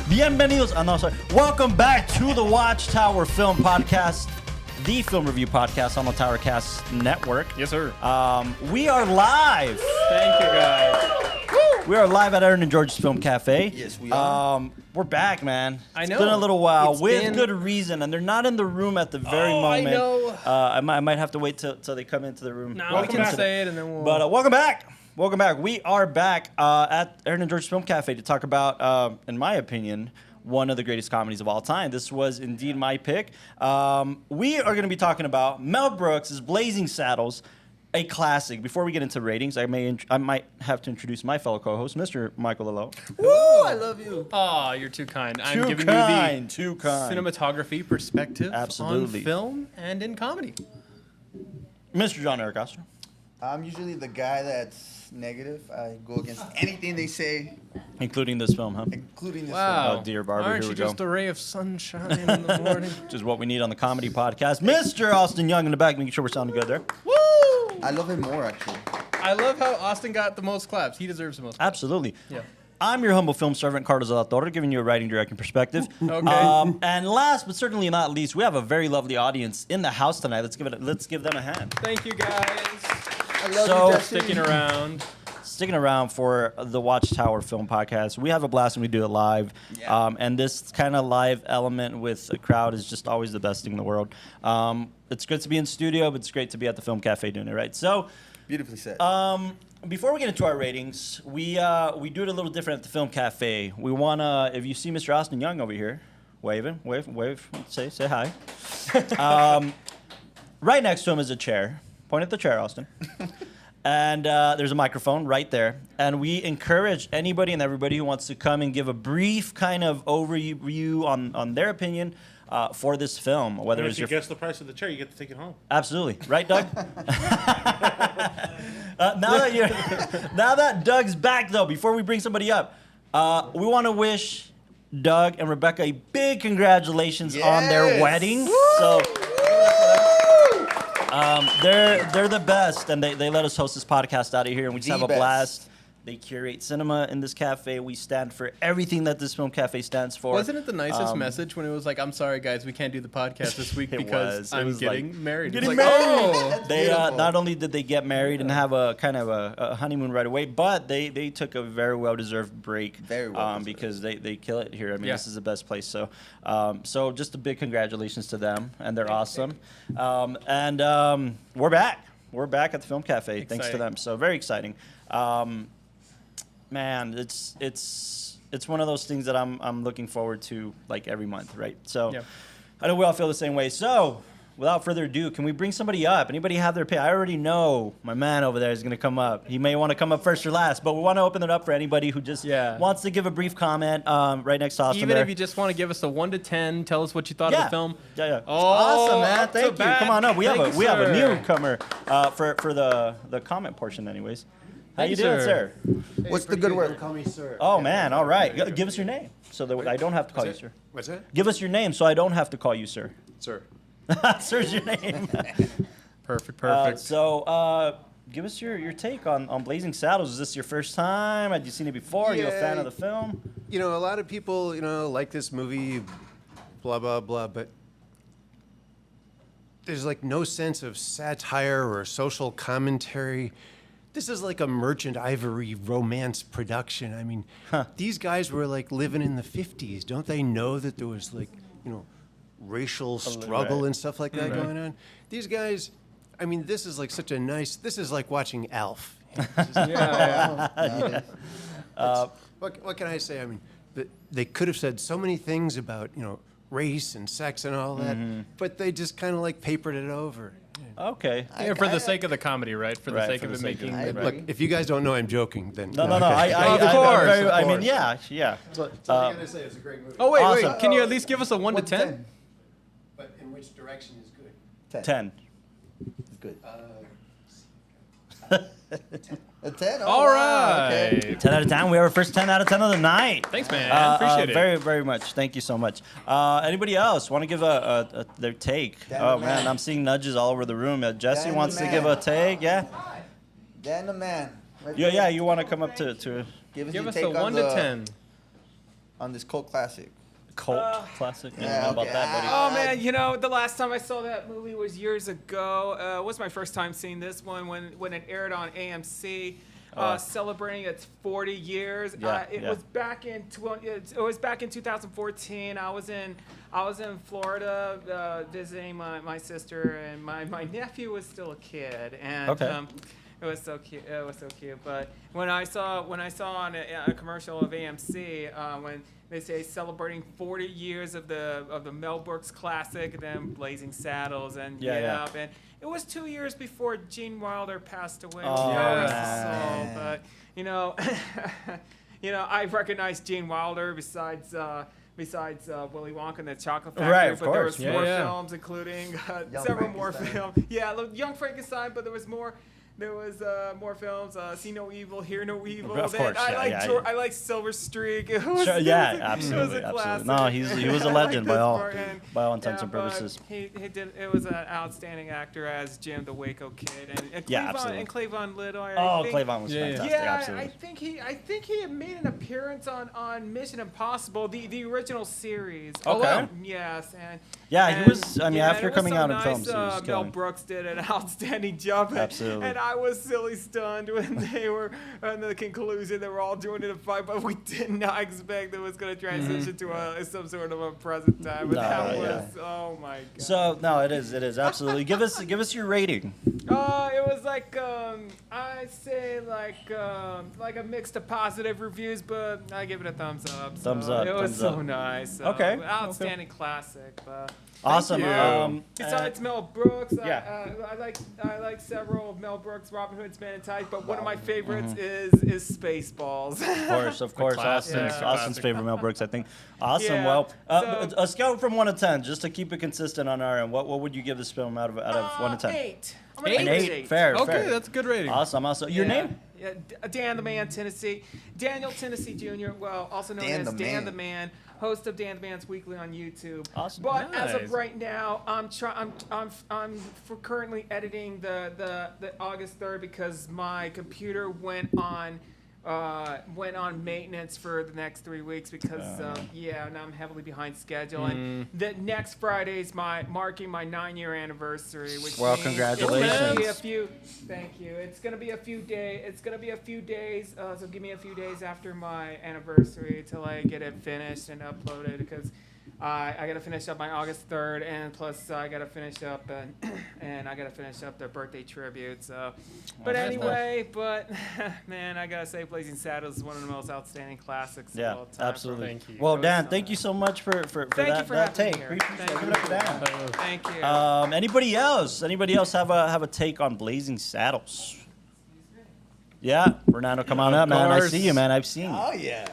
Bienvenidos. Oh, no, sorry. Welcome back to the WatchTower Film Podcast, the film review podcast on the Towercast Network. Yes, sir. We are live. Thank you, guys. We are live at Aaron and George's Film Cafe. Yes, we are. We're back, man. I know. It's been a little while, It's with been- good reason, and they're not in the room at the very I moment. know. I might have to wait till they come into the room. No, we can say it, and then we'll... But welcome back. Welcome back. We are back at Aaron and George's Film Cafe to talk about, in my opinion, one of the greatest comedies of all time. This was indeed my pick. We are going to be talking about Mel Brooks' Blazing Saddles, a classic. Before we get into ratings, I might have to introduce my fellow co-host, Mr. Michael Lalo. Woo! I love you. Oh, you're too kind. I'm Too giving kind, you too kind. cinematography perspective Absolutely. on film and in comedy. Mr. John Eric Oster. I'm usually the guy that's negative. I go against anything they say, Including this film, huh? including this Wow. Oh, dear Barbie, Aren't here you we go. just a ray of sunshine in the morning? Which is what we need on the comedy podcast. Mr. Austin Young in the back, making sure we're sounding good there. Woo! one. I love him more, actually. I love how Austin got the most claps. He deserves the most claps. Absolutely. Yeah. I'm your humble film servant, Carlos Alatorre, giving you a writing, directing perspective. Okay. And last but certainly not least, we have a very lovely audience in the house tonight. Let's give them a hand. Thank you, guys. I love So- you, Jesse. Sticking around. Sticking around for the WatchTower Film Podcast. We have a blast when we do it live. Yeah. And this kind of live element with a crowd is just always the best thing in the world. It's good to be in studio, but it's great to be at the Film Cafe doing it, right? So, Beautifully said. before we get into our ratings, we do it a little different at the Film Cafe. We want to, if you see Mr. Austin Young over here, wave, say hi. Right next to him is a chair. Point at the chair, Austin. And there's a microphone right there. And we encourage anybody and everybody who wants to come and give a brief kind of overview on their opinion for this film. Whether And it's if you your guess the price of the chair, you get to take it home. Absolutely, right, Doug? Now that Doug's back, though, before we bring somebody up, we want to wish Doug and Rebecca a big congratulations on their Yes. wedding. So they're the best, and they let us host this podcast out of here, and we just The have a best. blast. They curate cinema in this cafe. We stand for everything that this film cafe stands for. Wasn't it the nicest message when it was like, I'm sorry, guys, we can't do the podcast this week because I'm getting married? Getting It's married. like, oh. That's They beautiful. not only did they get married and have a kind of a honeymoon right away, but they took a very well-deserved break. Very well-deserved. Because they kill it here. I mean, Yeah. this is the best place. So so just a big congratulations to them, and they're awesome. We're back. We're back at the Film Cafe thanks to Exciting. them. So very exciting. Man, it's one of those things that I'm looking forward to like every month, right? So Yeah. I know we all feel the same way. So without further ado, can we bring somebody up? Anybody have their pick? I already know my man over there is going to come up. He may want to come up first or last, but we want to open it up for anybody who just wants to give a brief comment right next to Austin Even there. if you just want to give us a 1 to 10, tell us what you thought of the film. Yeah. Oh, awesome, man. up to Thank you. bat. Come on up. We have Thank a you, sir. newcomer for the comment portion anyways. How Thank you you, doing, sir? What's the good word? Call me sir. Oh, man. All right. Give us your name so that I don't have to call you sir. What's that? Give us your name so I don't have to call you sir. Sir. Sir's your name. Perfect. Give us your take on Blazing Saddles. Is this your first time? Had you seen it before? Are you a fan of the film? You know, a lot of people, like this movie, blah, blah, blah, but there's like no sense of satire or social commentary. This is like a Merchant Ivory romance production. I mean, these guys were like living in the 50s. Don't they know that there was like, racial struggle right. and stuff like that going on? These guys, I mean, this is like such a nice, this is like watching Alf. What can I say? I mean, they could have said so many things about, race and sex and all that, but they just kind of like papered it over. Okay. Yeah, for the sake of the comedy, right? For the Right, sake for of the it sake of making it, it. right. Look, if you guys don't know I'm joking, then No. okay. Of course. I mean, yeah. That's all I gotta say. It's a great movie. Oh, wait, Awesome. wait. Can you at least give us a 1 to 10? But in which direction is good? 10. It's good. Uh, A 10? All wow, right. okay. 10 out of 10. We have our first 10 out of 10 of the night. Thanks, man. Appreciate it. Very, very much. Thank you so much. Anybody else want to give their take? Dan Oh, the man, man. I'm seeing nudges all over the room. Jesse Dan the wants to man. give a take. Yeah? Dan the man. Yeah, you want to come up to Give us Give your us take a on 1 to the- 10. on this cult classic? Cult classic. yeah, How about okay. that, buddy? Oh man, you know, the last time I saw that movie was years ago. It was my first time seeing this one when it aired on AMC, celebrating its 40 years. Yeah, It yeah. was back in it was back in 2014. I was in Florida visiting my sister, and my nephew was still a kid, and Okay. it was so cute. It was so cute. But when I saw on a commercial of AMC, when they say celebrating 40 years of the Mel Brooks classic, and then Blazing Saddles, and Yeah. and it was 2 years before Gene Wilder passed away. Oh, which hurts the man. soul. But you know, I recognized Gene Wilder besides Willy Wonka and the Chocolate Factory, Right, of but there course. was Yeah, more yeah. films, including Young several more Frankenstein. films. Yeah, Young Frankenstein, but there was more. There was more films. See No Evil, Hear No Evil. Of Then course, I like Silver Streak. It was, Sure, it yeah, was a absolutely, classic. No, he was a I like legend by this all part, intents and but purposes. He did. It was an outstanding actor as Jim the Waco Kid, and Yeah, absolutely. Cleavon Little. Oh, I think, Cleavon was Yeah, yeah. fantastic. yeah, Absolutely. I think he had made an appearance on Mission Impossible, the original series. Okay. Yes, and Yeah, he and- was. I mean, yeah, after and it was coming so out in nice, films, he was Mel killing. Brooks did an outstanding job, Absolutely. and I was silly stunned when they were on the conclusion. They were all joining a fight, but we did not expect it was going to transition to some sort of a present time. But No, that yeah. was oh my god. So no, it is absolutely. Give us your rating. It was like I'd say like a mix of positive reviews, but I give it a thumbs up. So Thumbs up, It was thumbs so up. nice. So, Okay, outstanding classic. Awesome. you. Besides Mel Brooks, yeah. I like several of Mel Brooks, Robin Hood's Men in Tights, but one of my favorites Mm-hmm. is Spaceballs. Of course, classic. Austin's, Yeah. Austin's favorite Mel Brooks, I think. Awesome. Yeah, Well, so- a scale from 1 to 10, just to keep it consistent on our end. What would you give this film out of 1 to 10? 8. I'm Eight? gonna An give it 8. Fair. Okay, fair. that's a good rating. Awesome. Your Yeah. name? Yeah, Dan the Man, Tennessee. Daniel Tennessee Jr., well, also known Dan as the Dan Man. the Man, host of Dan the Man's Weekly on YouTube. Awesome. But as Nice. of right now, I'm currently editing the August 3rd because my computer went on maintenance for the next 3 weeks because now I'm heavily behind schedule. And the next Friday's marking my 9-year anniversary, which Well, means congratulations. It's gonna be a few. Thank you. It's gonna be a few days. It's gonna be a few days. So give me a few days after my anniversary till I get it finished and uploaded because I gotta finish up my August 3rd, and plus I gotta finish up and I gotta finish up the birthday tribute. So, but That's anyway, man, I gotta say, Blazing Saddles is one of the most outstanding classics Yeah, of all time. absolutely. Thank you. Well, It was Dan, so thank you nice. so much for Thank that, you for that having me take. here. Appreciate Thank it. you. Give it up for Dan. Thank you. Anybody else? Anybody else have a take on Blazing Saddles? Yeah, Fernando, come on up, man. I course. see you, man. I've seen you. Oh yeah.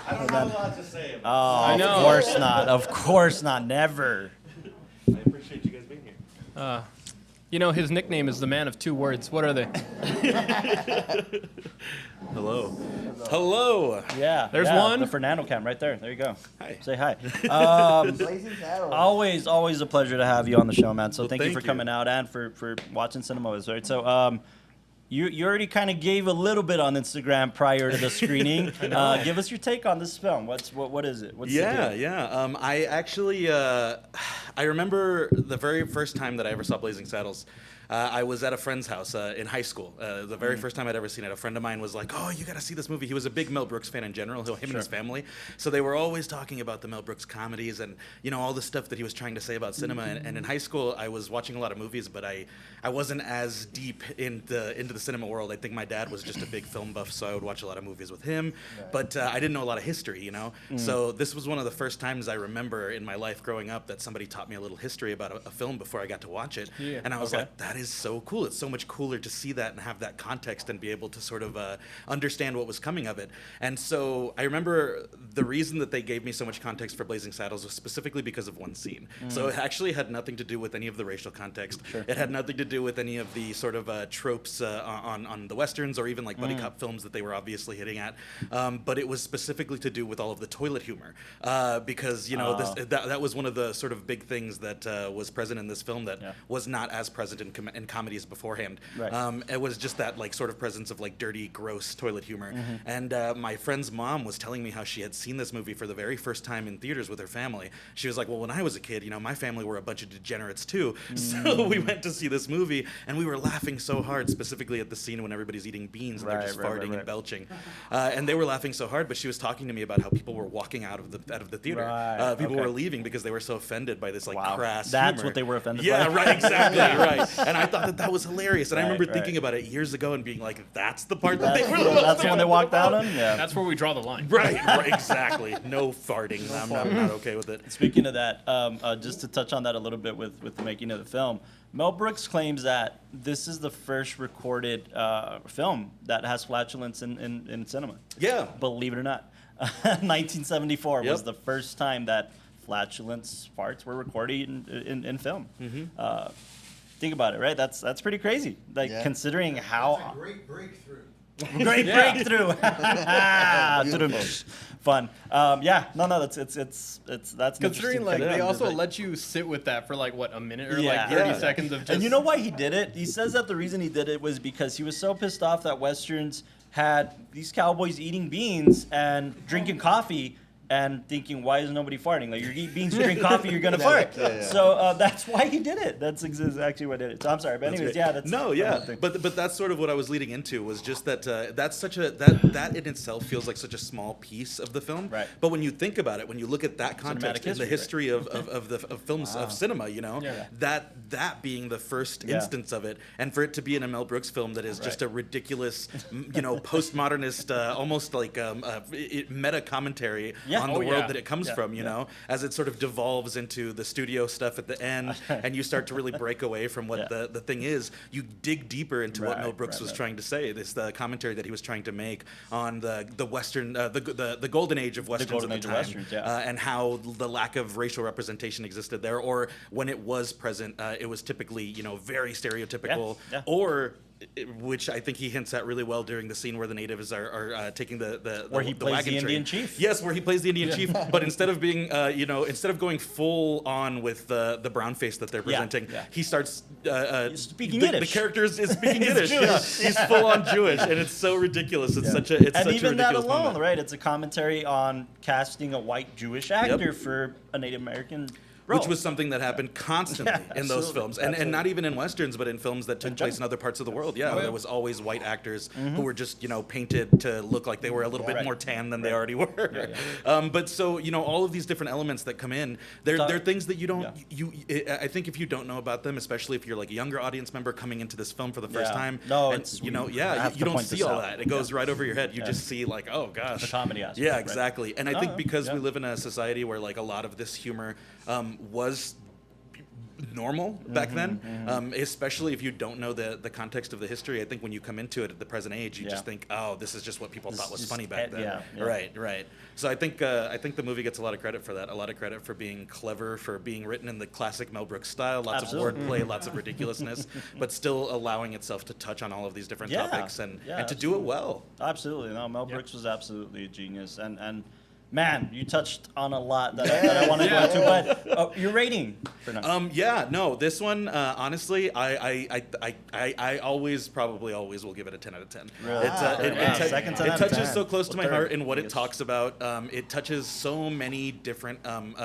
I don't have a lot to say about Oh, of know. course not. Of course not. Never. it. I appreciate you guys being here. You know, his nickname is the man of 2 words. What are they? Hello. Hello. Yeah. There's yeah, one. The Fernando cam right there. There you go. Hi. Say hi. Blazing Saddles. Always a pleasure to have you on the show, man. So Well, thank you thank for you. coming out and for watching cinemas, right? So you already kind of gave a little bit on Instagram prior to the screening. Give us your take on this film. What is it? What's the deal? Yeah. I actually, I remember the very first time that I ever saw Blazing Saddles. I was at a friend's house in high school. The very first time I'd ever seen it, a friend of mine was like, "Oh, you got to see this movie." He was a big Mel Brooks fan in general, him and his family. So they were always talking about the Mel Brooks comedies and all the stuff that he was trying to say about cinema. And in high school, I was watching a lot of movies, but I wasn't as deep into the cinema world. I think my dad was just a big film buff, so I would watch a lot of movies with him. But I didn't know a lot of history, So this was one of the first times I remember in my life growing up that somebody taught me a little history about a film before I got to watch it. Yeah. And I was Okay. like, that is so cool. It's so much cooler to see that and have that context and be able to sort of understand what was coming of it. And so I remember the reason that they gave me so much context for Blazing Saddles was specifically because of one scene. So it actually had nothing to do with any of the racial context. It had nothing to do with any of the sort of tropes on the Westerns or even like buddy cop films that they were obviously hitting at. But it was specifically to do with all of the toilet humor. Because, that was one of the sort of big things that was present in this film that was not as present in comedies beforehand. Right. It was just that like sort of presence of like dirty, gross toilet humor. And my friend's mom was telling me how she had seen this movie for the very first time in theaters with her family. She was like, well, when I was a kid, my family were a bunch of degenerates too. So we went to see this movie, and we were laughing so hard, specifically at the scene when everybody's eating beans and they're just farting and belching. And they were laughing so hard, but she was talking to me about how people were walking out of the theater. People were leaving because they were so offended by this crass That's humor. what they were offended by? Yeah, right, exactly, right. And I thought that was hilarious. And I remember thinking about it years ago and being like, that's the part that they were That's the one they walked out on? Yeah. That's where we draw the line. Right, exactly. No farting. I'm not okay with it. Speaking of that, just to touch on that a little bit with the making of the film, Mel Brooks claims that this is the first recorded film that has flatulence in cinema. Yeah. Believe it or not. 1974 was the first time that flatulence farts were recorded in film. Think about it, right? That's pretty crazy. Considering how... That's a great breakthrough. Great breakthrough. Fun. That's Considering they thing. also let you sit with that for a minute or Yeah. 30 seconds of just. And you know why he did it? He says that the reason he did it was because he was so pissed off that Westerns had these cowboys eating beans and drinking coffee and thinking, why is nobody farting? Like, you eat beans, you drink coffee, you're gonna fart. So that's why he did it. That's exactly what did it. So I'm sorry, but anyways, that's no, the whole thing. but that's sort of what I was leading into, was just that that's such a that in itself feels like such a small piece of the film. Right. But when you think about it, when you look at that context in the history of films of cinema, that being the first instance of it, and for it to be in a Mel Brooks film that is just a ridiculous, postmodernist, almost like meta commentary on the world that it comes from, you know, as it sort of devolves into the studio stuff at the end, and you start to really break away from what the thing is. You dig deeper into what Mel Brooks was trying to say. This the commentary that he was trying to make on the Western, the golden age of Westerns at the time, and how the lack of racial representation existed there, or when it was present, it was typically, very stereotypical, or which I think he hints at really well during the scene where the natives are taking the where he plays wagon the train. Indian chief. Yes, where he plays the Indian chief, but instead of being, instead of going full on with the brown face that they're presenting, he starts speaking Yiddish. The character is speaking Yiddish. He's full on Jewish, and it's so ridiculous. It's such a even that ridiculous alone, moment. right? It's a commentary on casting a white Jewish actor for a Native American role. Which was something that happened constantly in those films. And not even in Westerns, but in films that took place in other parts of the world. Yeah, there was always white actors who were just, painted to look like they were a little bit more tan than they already were. But so, all of these different elements that come in, they're things that you don't, I think if you don't know about them, especially if you're like a younger audience member coming into this film for the first time, and, you don't see all that. It goes right over your head. You just see like, oh gosh. The comedy aspect. Yeah, exactly. And I think because we live in a society where like a lot of this humor was normal back then, especially if you don't know the context of the history. I think when you come into it at the present age, you just think, oh, this is just what people thought was funny back then. Right. So I think the movie gets a lot of credit for that, a lot of credit for being clever, for being written in the classic Mel Brooks style, lots of wordplay, lots of ridiculousness, but still allowing itself to touch on all of these different topics and to do it well. Absolutely. No, Mel Brooks was absolutely a genius. And man, you touched on a lot that I want to go into, but your rating for now. This one, honestly, I always will give it a 10 out of 10. Really? It touches so close to my heart in what it talks about. It touches so many different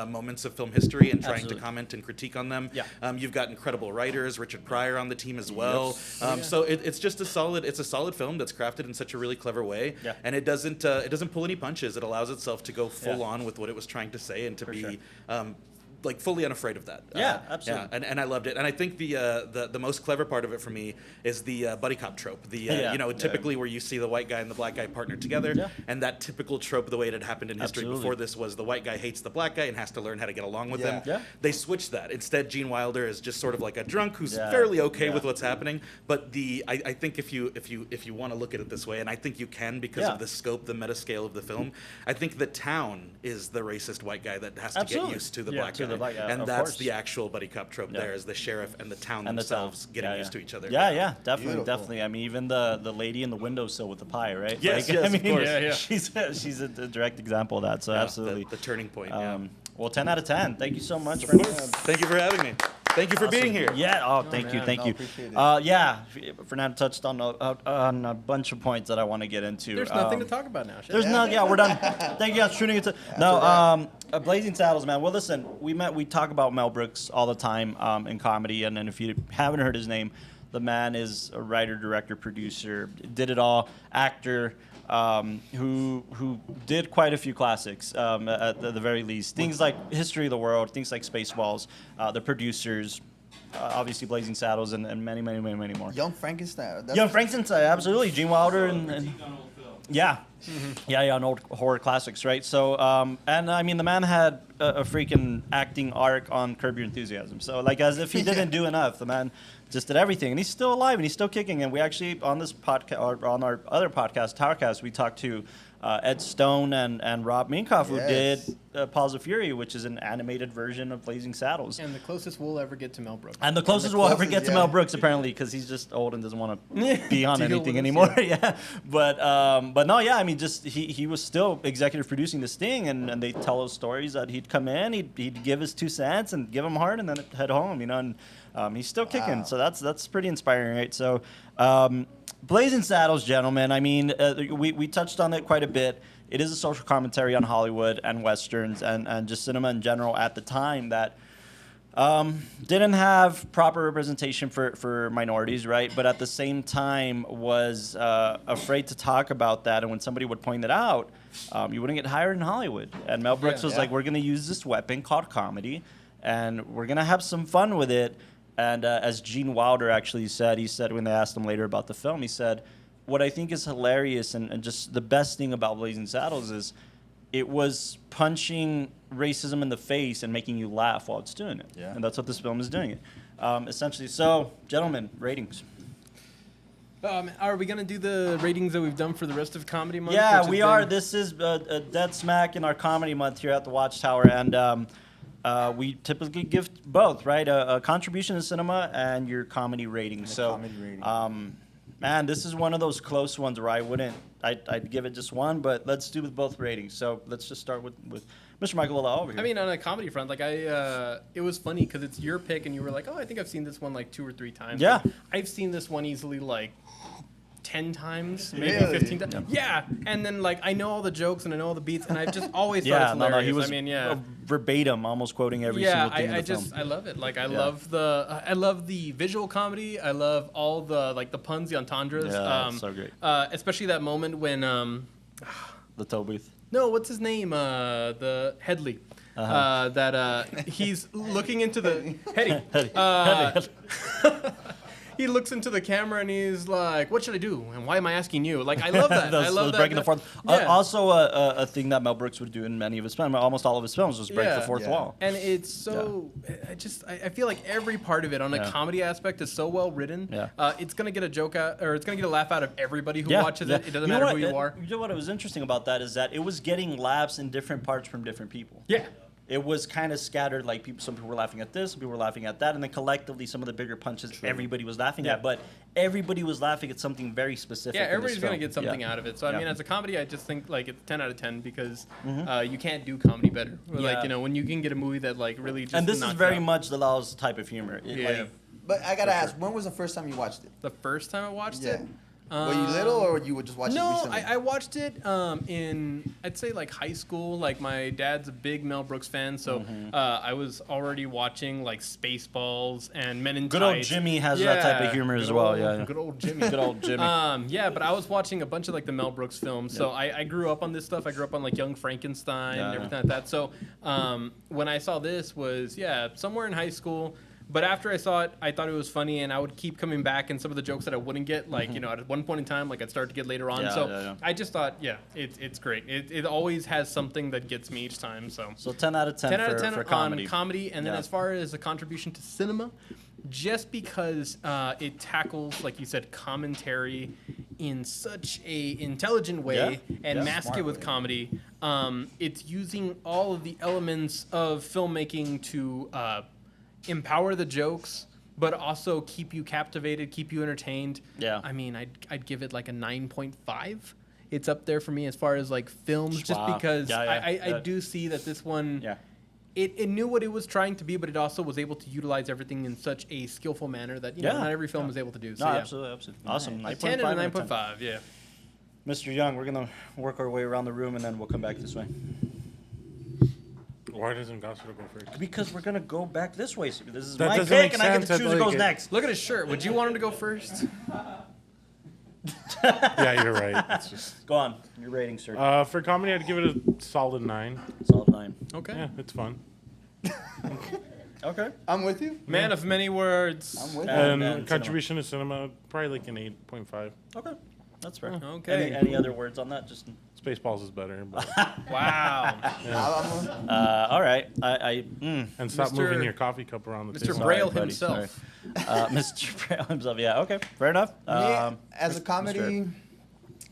moments of film history and trying to comment and critique on them. You've got incredible writers, Richard Pryor on the team as well. So it's just a solid film that's crafted in such a really clever way, and it doesn't pull any punches. It allows itself to go full on with what it was trying to say and to be like fully unafraid of that. Absolutely. Yeah, and I loved it. And I think the most clever part of it for me is the buddy cop trope. Typically where you see the white guy and the black guy partnered together, and that typical trope, the way it had happened in history before this, was the white guy hates the black guy and has to learn how to get along with him. They switched that. Instead, Gene Wilder is just sort of like a drunk who's fairly okay with what's happening. But I think if you want to look at it this way, and I think you can because of the scope, the meta scale of the film, I think the town is the racist white guy that has to get used to the black guy. And that's the actual buddy cop trope. There is the sheriff and the town themselves getting used to each other. Definitely. I mean, even the lady in the windowsill with the pie, right? Yes, of course. She's a direct example of that. So absolutely, the turning point. Well, 10 out of 10. Thank you so much. Thank you for having me. Thank you for being here. Yeah. Oh, thank you. Thank you. Appreciate it. Yeah. Fernando touched on a bunch of points that I want to get into. There's nothing to talk about now. Shit. There's no. Yeah, we're done. Thank you guys for tuning in. No. Blazing Saddles, man. Well, listen. We talk about Mel Brooks all the time in comedy, and if you haven't heard his name, the man is a writer, director, producer, did it all, actor. Who did quite a few classics at the very least. Things like History of the World, things like Spaceballs, The Producers, obviously Blazing Saddles, and many, many, many, many more. Young Frankenstein. Young Frankenstein, absolutely. Gene Wilder and yeah. Yeah, on old horror classics, right? So, and I mean, the man had a freaking acting arc on Curb Your Enthusiasm. So, like, as if he didn't do enough, the man just did everything, and he's still alive and he's still kicking. And we actually on this podcast, or on our other podcast, Towercast, we talked to Ed Stone and Rob Minkoff, who did Paws of Fury, which is an animated version of Blazing Saddles. And the closest we'll ever get to Mel Brooks. And the closest we'll ever get to Mel Brooks, apparently, because he's just old and doesn't want to be on anything anymore. Yeah, but no, yeah, I mean, just he was still executive producing this thing, and they tell us stories that he'd come in, he'd give his 2 cents and give him heart, and then head home, you know, and he's still kicking. So that's pretty inspiring, right? So. Blazing Saddles, gentlemen. I mean, we touched on it quite a bit. It is a social commentary on Hollywood and westerns and just cinema in general at the time that didn't have proper representation for minorities, right? But at the same time was afraid to talk about that. And when somebody would point it out, you wouldn't get hired in Hollywood. And Mel Brooks was like, we're going to use this weapon called comedy, and we're going to have some fun with it. And as Gene Wilder actually said, he said when they asked him later about the film, he said, what I think is hilarious and just the best thing about Blazing Saddles is it was punching racism in the face and making you laugh while it's doing it. Yeah. And that's what this film is doing it, essentially. So, gentlemen, ratings. Are we going to do the ratings that we've done for the rest of Comedy Month? Yeah, we are. This is a dead smack in our Comedy Month here at the WatchTower. And we typically give both, right? A contribution to cinema and your comedy rating. Comedy rating. Man, this is one of those close ones where I'd give it just one, but let's do with both ratings. So let's just start with Mr. Michael Lala over here. I mean, on a comedy front, like it was funny because it's your pick, and you were like, oh, I think I've seen this one like 2 or 3 times. Yeah. Like, I've seen this one easily like 10 times, maybe Really? 15 times. Yeah, and then like I know all the jokes and I know all the beats, and I just always thought it's hilarious. He was I mean, verbatim, almost quoting every single thing in the film. I love it. Like I love the visual comedy. I love all the like the puns, the entendres. Yeah, that's so great. Especially that moment when The tow booth. no, what's his name? The Headley. That he's looking into the Hetty. He looks into the camera and he's like, "What should I do? And why am I asking you?" Like, I love that. I love that. Breaking the fourth. Yeah. Also, a thing that Mel Brooks would do in many of his films, almost all of his films, was break the fourth wall. And it's so, I feel like every part of it on a comedy aspect is so well written. Yeah. It's gonna get a joke out, or it's gonna get a laugh out of everybody who watches it. It doesn't matter who you are. You know what was interesting about that is that it was getting laughs in different parts from different people. Yeah. It was kind of scattered, like some people were laughing at this, some people were laughing at that, and then collectively some of the bigger punches everybody was laughing at, but everybody was laughing at something very specific. Yeah, everybody's gonna get something out of it. So I mean, as a comedy, I just think like it's 10 out of 10 because you can't do comedy better. Like when you can get a movie that like really just and this is very much the Lao's type of humor. But I gotta ask, when was the first time you watched it? The first time I watched it. Were you little, or you would just watch it recently? No, I watched it in, I'd say, like, high school. Like, my dad's a big Mel Brooks fan, so I was already watching, like, Spaceballs and Men in Tights. Good old Jimmy has that type of humor as well. Good old Jimmy. Good old Jimmy. Yeah, but I was watching a bunch of, like, the Mel Brooks films, so I grew up on this stuff. I grew up on, like, Young Frankenstein and everything like that. So when I saw this was, somewhere in high school. But after I saw it, I thought it was funny, and I would keep coming back, and some of the jokes that I wouldn't get, like, at one point in time, like, I'd start to get later on. I just thought, it's great. It always has something that gets me each time. So 10 out of 10, 10 out of 10 for comedy. On comedy. And then as far as a contribution to cinema, just because it tackles, like you said, commentary in such a intelligent way and mask it with comedy, it's using all of the elements of filmmaking to empower the jokes, but also keep you captivated, keep you entertained. Yeah. I mean, I'd give it like a 9.5. It's up there for me as far as like films, just because I do see that this one it knew what it was trying to be, but it also was able to utilize everything in such a skillful manner that not every film was able to do. So No, yeah. absolutely. Awesome. A 10 and a 9.5. 9.5, yeah. Mr. Young, we're gonna work our way around the room and then we'll come back this way. Why doesn't Gossler go first? Because we're gonna go back this way. So this is That my doesn't pick, make and I get to sense. choose I who like goes it. next. Look at his shirt. Would you want him to go first? Yeah, you're right. It's just Go on. Your rating, sir. for comedy, I'd give it a solid 9. Solid 9. Okay. Yeah, it's fun. Okay. I'm with you. Man of many words. I'm with And you. And contribution to cinema, probably like an 8.5. Okay. That's fair. Okay. Any other words on that? Just Spaceballs is better, but, Wow. all right. and stop Mr. moving your coffee cup around the Mr. table. Braille buddy, himself. Mr. Braille himself. Yeah. Okay. Fair enough. Me, as a Mr. comedy,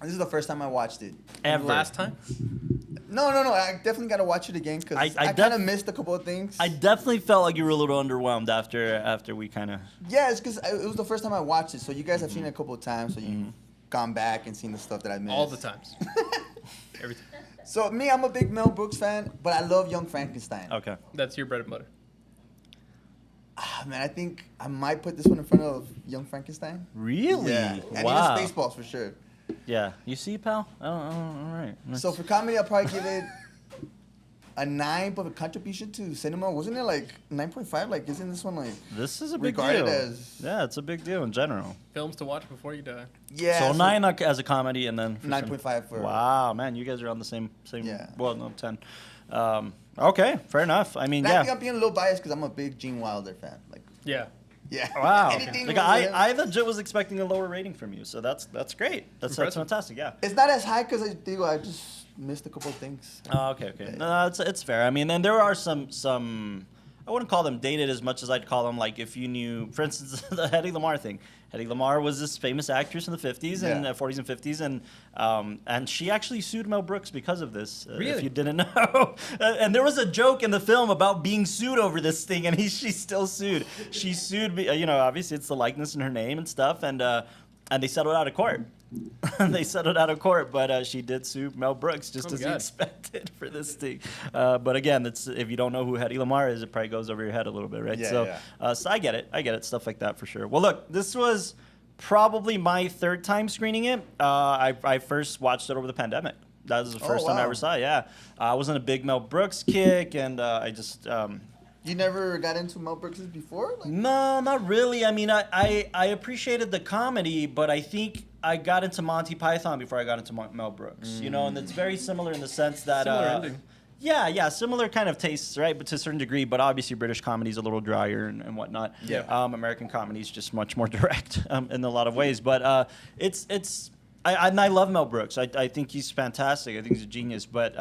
this is the first time I watched it. Ever. Last time? No. I definitely got to watch it again because I I kind of missed a couple of things. I definitely felt like you were a little underwhelmed after we kind of. Yeah, it's because it was the first time I watched it. So you guys have seen it a couple of times. So you've gone back and seen the stuff that I missed. All the times. Every time. So me, I'm a big Mel Brooks fan, but I love Young Frankenstein. Okay. That's your bread and butter. Man, I think I might put this one in front of Young Frankenstein. Really? Yeah, and Wow. even Spaceballs for sure. Yeah. You see, pal? Oh, all right. So for comedy, I'll probably give it a 9, but a contribution to cinema, wasn't it like 9.5? Like, isn't this one like This is a big regarded deal. as Yeah, it's a big deal in general. Films to watch before you die. yeah? So 9 as a comedy, and then for 9.5 for Wow, man, you guys are on the same. Yeah. Well, no, 10. Okay, fair enough. I mean, And I think yeah. I'm being a little biased because I'm a big Gene Wilder fan. Like, Yeah. yeah. Wow. Anything Like with him. I legit was expecting a lower rating from you, so that's great. That's Impressive. fantastic. Yeah. It's not as high because I just missed a couple of things. Oh, okay. No, it's fair. I mean, then there are some. I wouldn't call them dated as much as I'd call them like if you knew, for instance, the Hedy Lamarr thing. Hedy Lamarr was this famous actress in the 50s and 40s and 50s, and she actually sued Mel Brooks because of this. If Really? you didn't know, and there was a joke in the film about being sued over this thing, and she's still sued. She sued, obviously it's the likeness in her name and stuff, and they settled out of court. They settled out of court, but she did sue Mel Brooks just Oh, as God. he expected for this thing. But again, if you don't know who Hedy Lamarr is, it probably goes over your head a little bit, right? Yeah, so, yeah. So I get it, stuff like that for sure. Well, look, this was probably my third time screening it. I first watched it over the pandemic. That was the first time I wow. ever saw it. Yeah, I was on a big Mel Brooks kick, and I just. You never got into Mel Brooks before? Like, No, not really. I mean, I appreciated the comedy, but I think I got into Monty Python before I got into Mel Brooks. And it's very similar in the sense that Similar ending. Yeah, similar kind of tastes, right? But to a certain degree. But obviously, British comedy is a little drier and whatnot. Yeah. American comedy is just much more direct in a lot of ways. But I love Mel Brooks. I think he's fantastic. I think he's a genius. But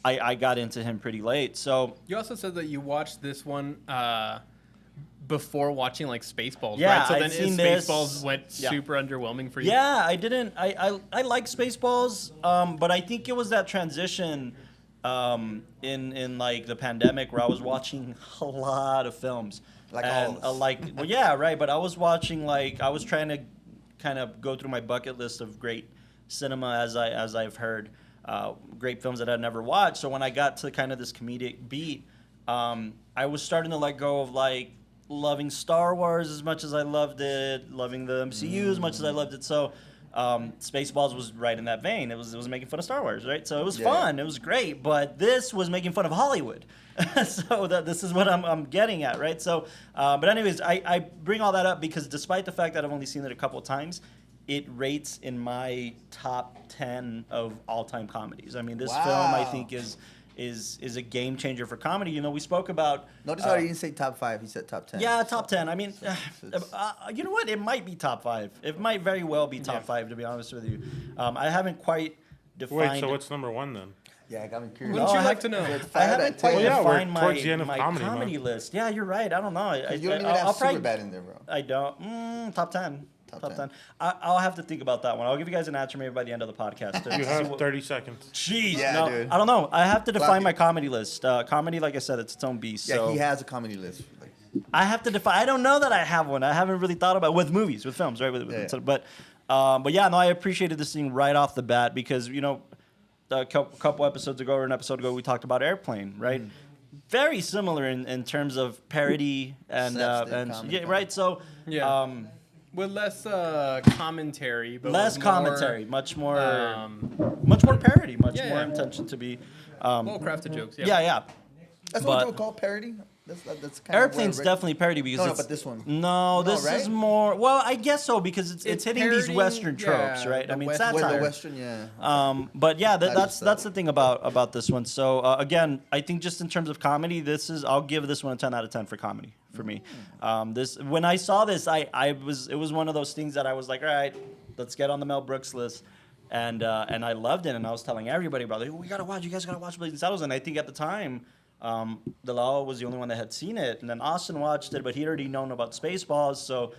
I got into him pretty late. So You also said that you watched this one before watching like Spaceballs, Yeah, right? So I'd then seen this. Spaceballs went Yeah. super underwhelming for you. yeah, I didn't. I like Spaceballs, but I think it was that transition in like the pandemic where I was watching a lot of films. Like and, all of us. well, yeah, right. But I was watching I was trying to kind of go through my bucket list of great cinema as I've heard, great films that I'd never watched. So when I got to kind of this comedic beat, I was starting to let go of like loving Star Wars as much as I loved it, loving the MCU as much as I loved it. So Spaceballs was right in that vein. It was making fun of Star Wars, right? So it was Yeah. fun, it was great, but this was making fun of Hollywood. So this is what I'm getting at, right? So, but anyways, I bring all that up because despite the fact that I've only seen it a couple of times, it rates in my top 10 of all-time comedies. I mean, this film I Wow. think is a game changer for comedy. We spoke about. notice how he didn't say top 5, he said top 10. Yeah, top 10. I mean, it's- you know what? It might be top 5. It might very well be top 5, to be honest with you. I haven't quite defined. Wait, so what's number 1 then? Yeah, I got me curious. Wouldn't No, you I like have- to know? I haven't quite Well, yeah, we're defined towards the end of my comedy, comedy man. list. Yeah, you're right. I don't know. You don't even I'll have probably- Superbad in there, bro. I don't. Top 10. Top Top 10. 10. I'll have to think about that one. I'll give you guys an answer maybe by the end of the podcast. to You see have what- 30 seconds. Jeez, Yeah, no, dude. I don't know. I have to define Fuck my it. comedy list. Comedy, like I said, it's its own beast. Yeah, so he has a comedy list. Like, I have to define. I don't know that I have one. I haven't really thought about with movies, with films, right? Yeah. But yeah, no, I appreciated this thing right off the bat because a couple episodes ago or an episode ago we talked about Airplane, right? very similar in terms of parody and Slapstick comedy. yeah, right. So Yeah. With less commentary, but less with more, commentary, much more parody, much yeah, more yeah. intention to be. well-crafted jokes. Yeah. Yeah. That's what But- they would call parody. That's kind Airplane's of definitely parody because No, it's, but this one. No, this right? is more. Well, I guess so because it's It's hitting these parodying, Western tropes, yeah, right? the I mean, West- With satire. the Western, yeah. But yeah, That that's is that's the thing about this one. So again, I think just in terms of comedy, I'll give this one a 10 out of 10 for comedy for me. This when I saw this, it was one of those things that I was like, all right, let's get on the Mel Brooks list. And I loved it, and I was telling everybody about it. You guys gotta watch Blazing Saddles. And I think at the time, Bilal was the only one that had seen it, and then Austin watched it, but he'd already known about Spaceballs, so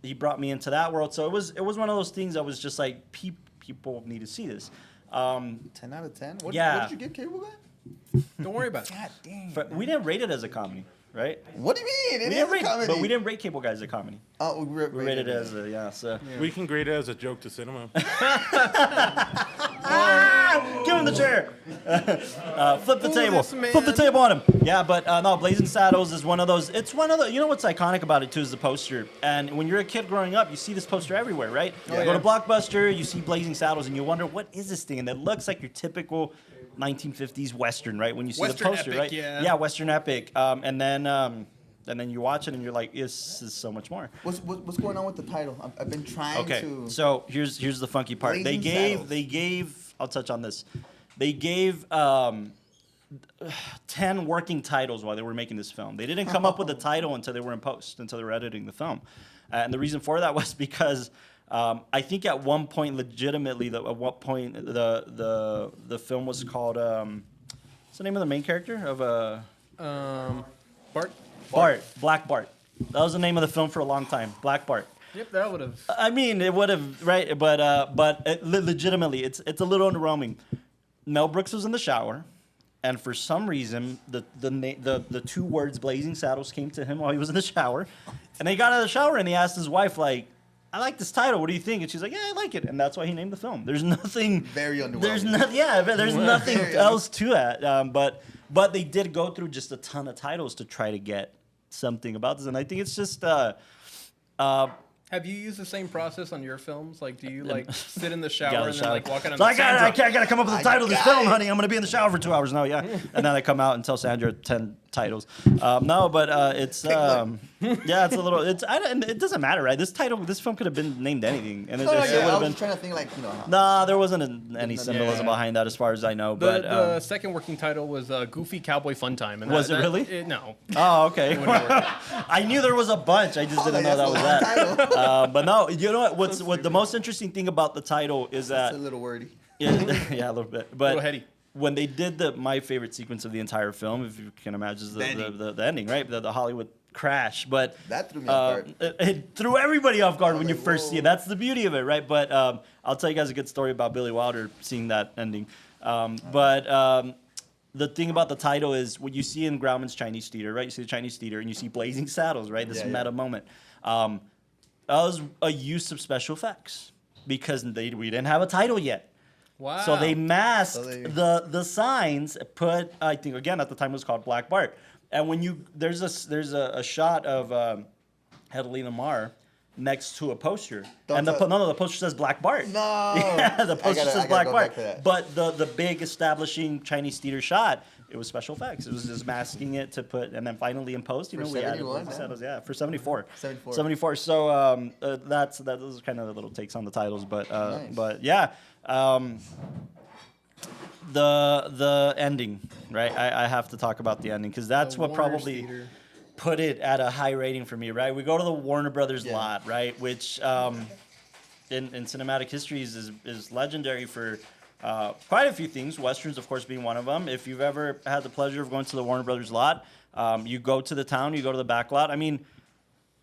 he brought me into that world. So it was one of those things that was just like people need to see this. 10 out of 10. What Yeah. did you get, Cable Guy? Don't worry about it. God dang. We didn't rate it as a comedy, right? What do you mean? It We is didn't a rate, comedy. but we didn't rate Cable Guy as a comedy. Oh, we We rated it as a So. We can grade it as a joke to cinema. Give him the chair. Flip the Ooh, table. this man. Flip the table on him. Yeah, but no, Blazing Saddles is one of those. It's one of the. You know what's iconic about it too is the poster. And when you're a kid growing up, you see this poster everywhere, right? You go yeah. to Blockbuster, you see Blazing Saddles, and you wonder what is this thing? And it looks like your typical 1950s Western, right? When you see Western the poster, epic, right? yeah. Western epic. And then you watch it and you're like, this is so much more. What's going on with the title? I've been trying Okay, to. so here's the funky part. Blazing Saddles. They gave. I'll touch on this. They gave 10 working titles while they were making this film. They didn't come up with a title until they were in post, until they were editing the film, and the reason for that was because I think at one point, legitimately, the film was called. What's the name of the main character of Bart. Bart? Black Bart. That was the name of the film for a long time. Black Bart. Yep, that would have. I mean, it would have, right? But legitimately, it's a little underwhelming. Mel Brooks was in the shower, and for some reason, the two words "Blazing Saddles" came to him while he was in the shower, and he got out of the shower and he asked his wife, like, "I like this title. What do you think?" And she's like, "Yeah, I like it," and that's why he named the film. There's nothing. Very underwhelming. There's nothing. Yeah, there's nothing Very else to that. But they did go through just a ton of titles to try to get something about this, and I think it's just. Have you used the same process on your films? Like, do you like sit in the Got shower out of and the then shower. like walk out on So the I gotta come up with the I title of this got film, it. honey. I'm gonna be in the shower for 2 hours. No, yeah, and then I come out and tell Sandra 10 titles. No, but it's yeah, it's a little. It doesn't matter, right? This film could have been named anything, and it No, still yeah, would I have was been. trying to think like Nah, there wasn't any symbolism Yeah. behind that, as far as I know. The, But the second working title was Goofy Cowboy Fun Time. And Was it really? No. oh, okay. I knew there was a bunch. I just didn't know that was that. But no, you know what the most interesting thing about the title is It's that a little wordy. yeah, a little bit, but Little heady. when they did my favorite sequence of the entire film, if you can imagine, is The ending. the ending, right? The Hollywood crash. But That threw me off guard. it threw everybody off guard when you like, first see it. whoa. That's the beauty of it, right? But I'll tell you guys a good story about Billy Wilder seeing that ending. The thing about the title is what you see in Grauman's Chinese Theater, right? You see the Chinese Theater and you see Blazing Saddles, right? This Yeah, meta yeah. moment. That was a use of special effects because we didn't have a title yet. Wow. So they masked So they- the signs. Put I think again at the time it was called Black Bart. And when there's a shot of Helena Mar next to a poster, and the poster says Black Bart. No. Yeah, the poster says I gotta Black go Bart. back to that. But the big establishing Chinese theater shot, it was special effects. It was just masking it to put, and then finally in post, For we added 71, Blazing yeah. Saddles, yeah, for 74. 74. 74. So those are kind of the little takes on the titles, but Nice. but yeah. The ending, right? I have to talk about the ending because that's The what Warner's probably Theater. put it at a high rating for me, right? We go to the Warner Brothers Yeah. lot, right? Which in cinematic history is legendary for quite a few things. Westerns, of course, being one of them. If you've ever had the pleasure of going to the Warner Brothers lot, you go to the town, you go to the back lot. I mean,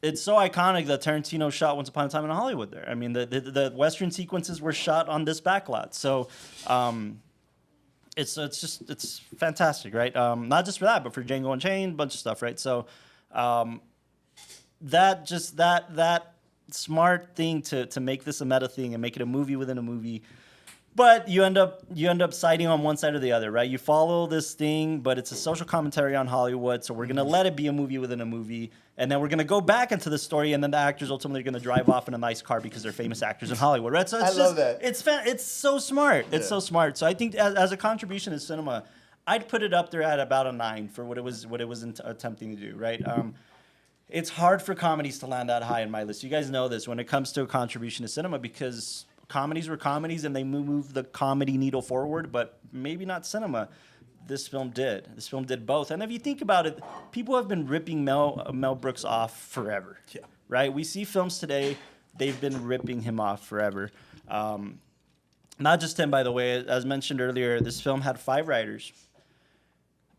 it's so iconic that Tarantino shot Once Upon a Time in Hollywood there. I mean, the Western sequences were shot on this back lot. So it's fantastic, right? Not just for that, but for Django Unchained, bunch of stuff, right? So that smart thing to make this a meta thing and make it a movie within a movie, But you end up siding on one side or the other, right? You follow this thing, but it's a social commentary on Hollywood, so we're gonna let it be a movie within a movie, and then we're gonna go back into the story, and then the actors ultimately are gonna drive off in a nice car because they're famous actors in Hollywood, right? So it's I love that. It's so smart. It's so smart. So I think as a contribution to cinema, I'd put it up there at about a 9 for what it was attempting to do, right? It's hard for comedies to land that high in my list. You guys know this when it comes to a contribution to cinema because comedies were comedies and they moved the comedy needle forward, but maybe not cinema. This film did. This film did both. And if you think about it, people have been ripping Mel Brooks off forever. Yeah. Right? We see films today, they've been ripping him off forever. Not just him, by the way. As mentioned earlier, this film had 5 writers.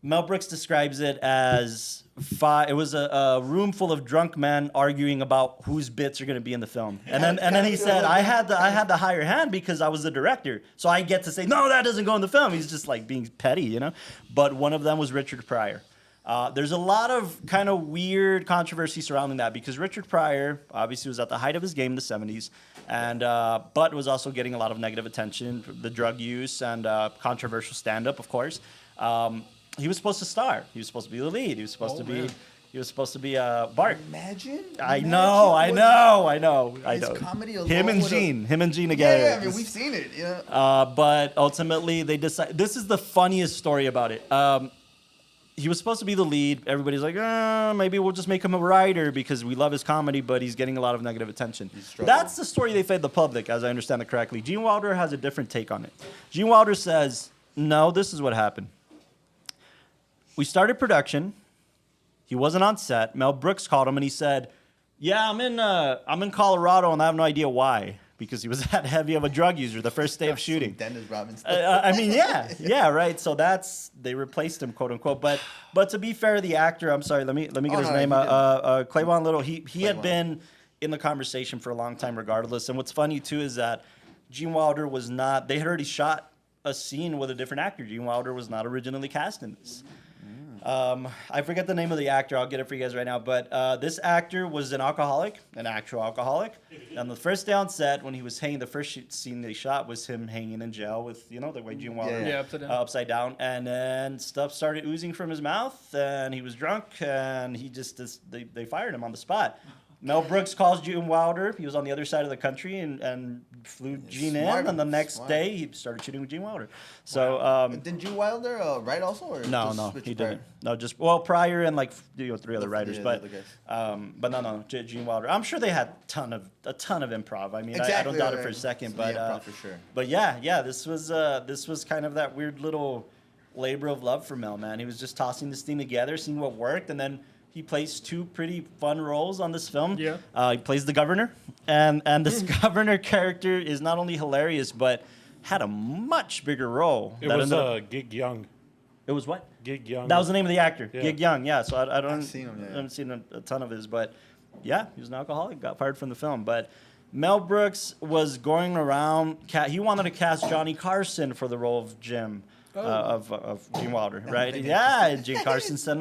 Mel Brooks describes it as it was a room full of drunk men arguing about whose bits are going to be in the film. And then he said, I had the higher hand because I was the director. So I get to say, no, that doesn't go in the film. He's just like being petty, you know? But one of them was Richard Pryor. There's a lot of kind of weird controversy surrounding that because Richard Pryor obviously was at the height of his game in the 70s, and but was also getting a lot of negative attention, the drug use and controversial stand-up, of course. He was supposed to star. He was supposed to be the lead. He was supposed to be. man. He was supposed to be Bart. Imagine. I know. His comedy alone Him and would've- Gene together. Yeah, I mean, we've seen it. Yeah. But ultimately, they decided. This is the funniest story about it. He was supposed to be the lead. Everybody's like, maybe we'll just make him a writer because we love his comedy, but he's getting a lot of negative attention. struggling. That's the story they fed the public, as I understand it correctly. Gene Wilder has a different take on it. Gene Wilder says, no, this is what happened. We started production. He wasn't on set. Mel Brooks called him and he said, yeah, I'm in Colorado and I have no idea why. Because he was that heavy of a drug user the first day of shooting. Dennis Robbins. I mean, yeah, right. So they replaced him, quote unquote. But to be fair, the actor, I'm sorry, let me get his name. Clayvon Little. He had been in the conversation for a long time, regardless. And what's funny too is that Gene Wilder was not. They had already shot a scene with a different actor. Gene Wilder was not originally cast in this. I forget the name of the actor. I'll get it for you guys right now. But this actor was an actual alcoholic. And the first day on set, when he was hanging, the first scene they shot was him hanging in jail with, the way Gene Wilder, Yeah, upside down. upside down. And then stuff started oozing from his mouth, and he was drunk, and they fired him on the spot. Mel Brooks calls Gene Wilder. He was on the other side of the country and flew Gene smart, in. And the next smart. day, he started shooting with Gene Wilder. So Did Gene Wilder write also? Or no, just he Richard didn't. No, just Pryor and 3 other writers, the but other guys. no, Gene Wilder. I'm sure they had a ton of improv. I mean, I Exactly, don't doubt it right. for a second, Yeah, but improv for sure. But yeah, this was kind of that weird little labor of love for Mel, man. He was just tossing this thing together, seeing what worked, and then he plays 2 pretty fun roles on this film. Yeah. He plays the governor, and this governor character is not only hilarious, but had a much bigger role. It that was ended up- Gig Young. It was what? Gig Young. That was the name of the actor, Yeah. Gig Young. Yeah, so I don't. I've seen him, yeah. I haven't seen a ton of his, but yeah, he was an alcoholic. Got fired from the film, but Mel Brooks was going around. He wanted to cast Johnny Carson for the role of Jim. Of Gene Wilder, right? Yeah, and Johnny Carson said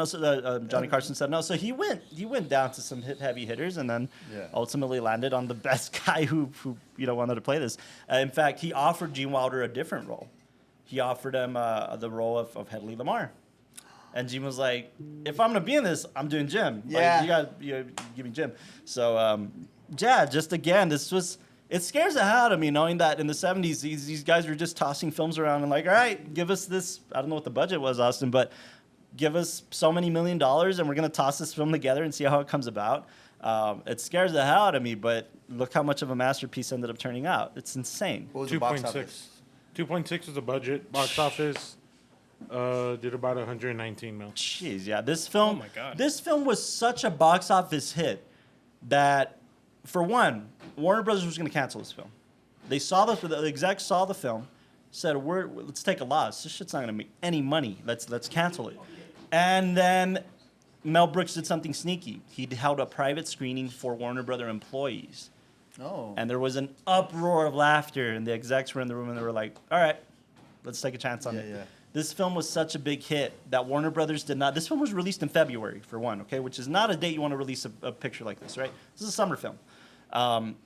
no. So he went down to some heavy hitters, and then ultimately landed on the best guy who wanted to play this. In fact, he offered Gene Wilder a different role. He offered him the role of Hedley Lamar, and Gene was like, "If I'm gonna be in this, I'm doing Jim. Yeah. Like, you gotta give me Jim." So just again, this was. It scares the hell out of me knowing that in the 70s, these guys were just tossing films around and like, all right, give us this. I don't know what the budget was, Austin, but give us so many $1 million and we're going to toss this film together and see how it comes about. It scares the hell out of me, but look how much of a masterpiece ended up turning out. It's insane. What was the box 2.6. office? 2.6 was the budget. Box office did about 119 mil. Jeez, yeah. This film, Oh my God. This film was such a box office hit that, for one, Warner Brothers was going to cancel this film. They saw the execs saw the film, said, let's take a loss. This shit's not going to make any money. Let's cancel it. And then Mel Brooks did something sneaky. He held a private screening for Warner Brother employees. Oh. And there was an uproar of laughter, and the execs were in the room, and they were like, all right, let's take a chance on it. Yeah. This film was such a big hit that Warner Brothers did not. This film was released in February, for one, okay, which is not a date you want to release a picture like this, right? This is a summer film.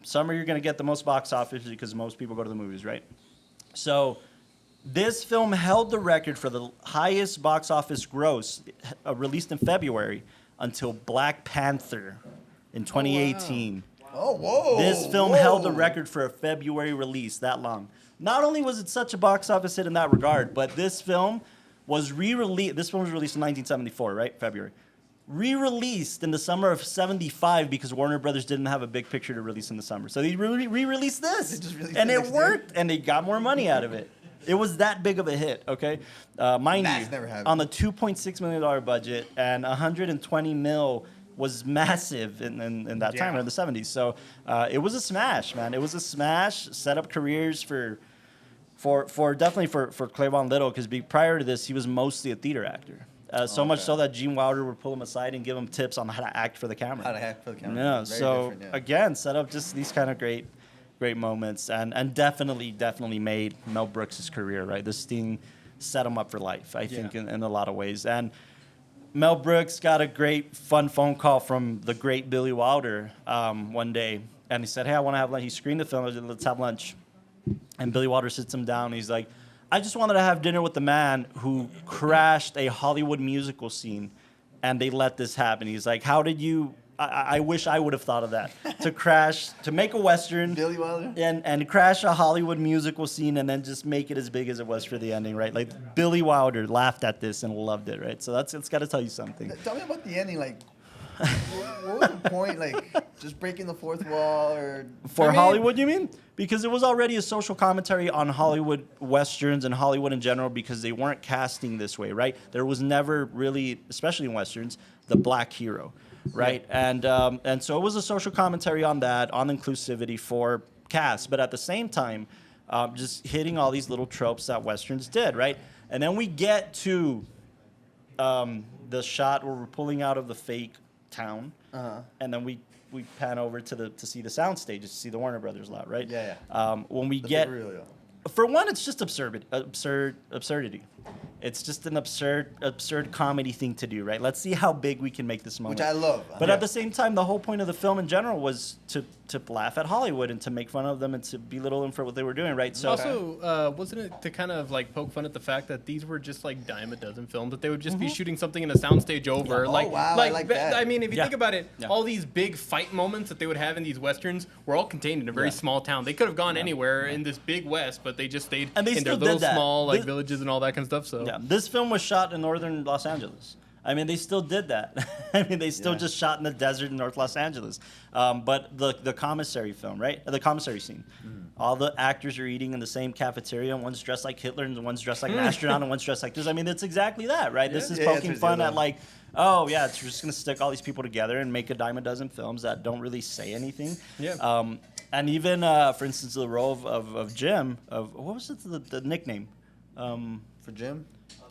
Summer, you're going to get the most box office because most people go to the movies, right? So this film held the record for the highest box office gross released in February until Black Panther in 2018. Oh, whoa. This film whoa. held the record for a February release that long. Not only was it such a box office hit in that regard, but this film was re-released. This film was released in 1974, right? February. Re-released in the summer of 75 because Warner Brothers didn't have a big picture to release in the summer. So they re-released this. just released And it it next worked, and they got more money out of it. It was that big of a hit, okay? Mind That's you, never happened. on the $2.6 million budget and 120 mil was massive in that time, in the 70s. So it was a smash, man. It was a smash. Set up careers for definitely for Clavon Little, because prior to this, he was mostly a theater actor. So much so that Gene Wilder would pull him aside and give him tips on how to act for the camera. How to act for the camera. Yeah. Very So different, yeah. again, set up just these kind of great moments, and definitely made Mel Brooks' career, right? This thing set him up for life, I think, in a lot of ways. And Mel Brooks got a great, fun phone call from the great Billy Wilder one day, and he said, "Hey, I want to have lunch." He screened the film. Let's have lunch. And Billy Wilder sits him down. And he's like, "I just wanted to have dinner with the man who crashed a Hollywood musical scene, and they let this happen." He's like, "How did you? I wish I would have thought of that. To make a Western, Billy Wilder? and crash a Hollywood musical scene, and then just make it as big as it was for the ending, right? Like Billy Wilder laughed at this and loved it, right? So it's got to tell you something. Tell me about the ending. Like, what was the point? Like, just breaking the fourth wall, or For Hollywood, you mean? Because it was already a social commentary on Hollywood Westerns and Hollywood in general, because they weren't casting this way, right? There was never really, especially in Westerns, the black hero, right? And so it was a social commentary on that, on inclusivity for cast, but at the same time, just hitting all these little tropes that Westerns did, right? And then we get to the shot where we're pulling out of the fake town, and then we pan over to see the sound stages, to see the Warner Brothers lot, right? Yeah. When we the get, big reveal. for one, it's just absurdity. It's just an absurd comedy thing to do, right? Let's see how big we can make this moment. Which I love. But at the same time, the whole point of the film in general was to laugh at Hollywood and to make fun of them and to belittle them for what they were doing, right? So Also, wasn't it to kind of like poke fun at the fact that these were just like dime a dozen films, that they would just be shooting something in a soundstage over? Yeah. Oh, Like, wow, I like that. I mean, if you Yeah. think about it, Yeah. all these big fight moments that they would have in these westerns were all contained in a very small town. They could have gone anywhere in this big west, but they just stayed And they in their still little did that. small like This- villages and all that kind of stuff. So yeah, this film was shot in northern Los Angeles. I mean, they still did that. I mean, they still just shot in the desert in North Los Angeles. But the commissary film, right? The commissary scene. All the actors are eating in the same cafeteria. And one's dressed like Hitler, and one's dressed like an astronaut, and one's dressed like this. I mean, it's exactly that, right? This is Yeah, poking it's fun ridiculous. at like, oh yeah, it's just gonna stick all these people together and make a dime a dozen films that don't really say anything. Yeah. And even, for instance, the role of Jim, what was it, the nickname? For Jim?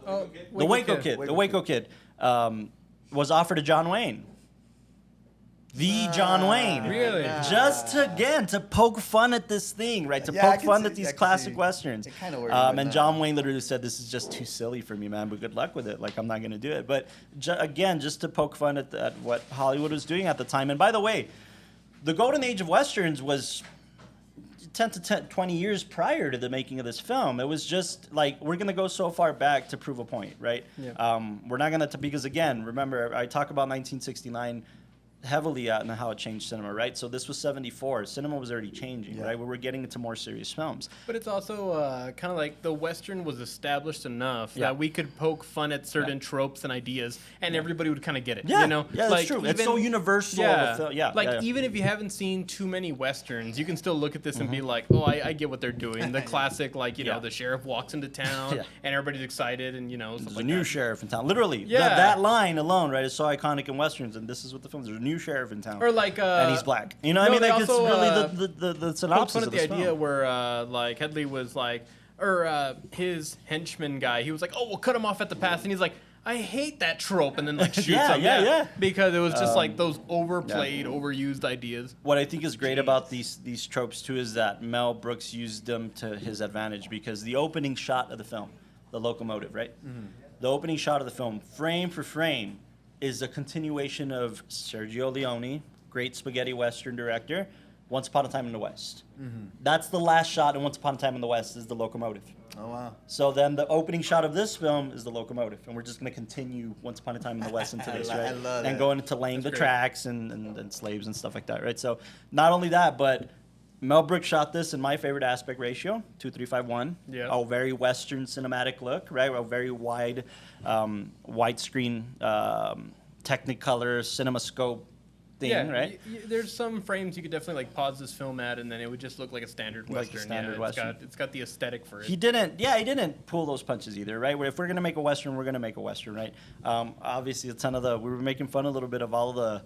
The Waco Kid. The Waco Kid was offered to John Wayne. The John Wayne. Really? Just to poke fun at this thing, right? To Yeah, I poke can fun see- at these I can classic see. westerns. It kinda worked like and that. John Wayne literally said, "This is just too silly for me, man. But good luck with it. Like, I'm not gonna do it." But again, just to poke fun at what Hollywood was doing at the time. And by the way, the golden age of westerns was 20 years prior to the making of this film. It was just like, we're going to go so far back to prove a point, right? Yeah. We're not going to, because again, remember, I talk about 1969 heavily and how it changed cinema, right? So this was 74. Cinema was already changing, right? We were getting into more serious films. But it's also kind of like the Western was established enough Yeah. that we could poke fun at certain tropes and ideas, and everybody would kind of get it. Yeah, You know? yeah, that's Like, true. It's so universal of a film. Yeah, Like, yeah, yeah. even if you haven't seen too many Westerns, you can still look at this and be like, oh, I get what they're doing. The classic, like, you know, Yeah. the sheriff walks into town, Yeah. and everybody's excited, and, you know, stuff There's like a new that. sheriff in town. Literally, Yeah. that line alone, right, is so iconic in westerns, and this is what the film is. There's a new sheriff in town. Or like, and he's black. You know what I no, mean? they Like, it's also, really the Poke synopsis fun of at the this idea film. where like Headley was like, or his henchman guy, he was like, oh, we'll cut him off at the pass, and he's like, I hate that trope, and then like shoots Yeah, him. yeah. Because it was just like those overplayed, overused ideas. What I think is great about these tropes too is that Mel Brooks used them to his advantage, because the opening shot of the film, the locomotive, right? The opening shot of the film, frame for frame, is a continuation of Sergio Leone, great spaghetti western director, Once Upon a Time in the West. That's the last shot in Once Upon a Time in the West is the locomotive. Oh wow. So then the opening shot of this film is the locomotive, and we're just going to continue Once Upon a Time in the West into this, I right? love and that. going into laying the great. tracks and slaves and stuff like that, right? So not only that, but Mel Brooks shot this in my favorite aspect ratio, 2:3:5:1. Yeah. A very Western cinematic look, right? A very wide, widescreen, Technicolor CinemaScope thing, right? There's some frames you could definitely like pause this film at, and then it would just look like a standard Like a western. standard Western. It's got the aesthetic for it. He didn't pull those punches either, right? Where if we're gonna make a Western, we're gonna make a Western, right? Obviously, we were making fun a little bit of all the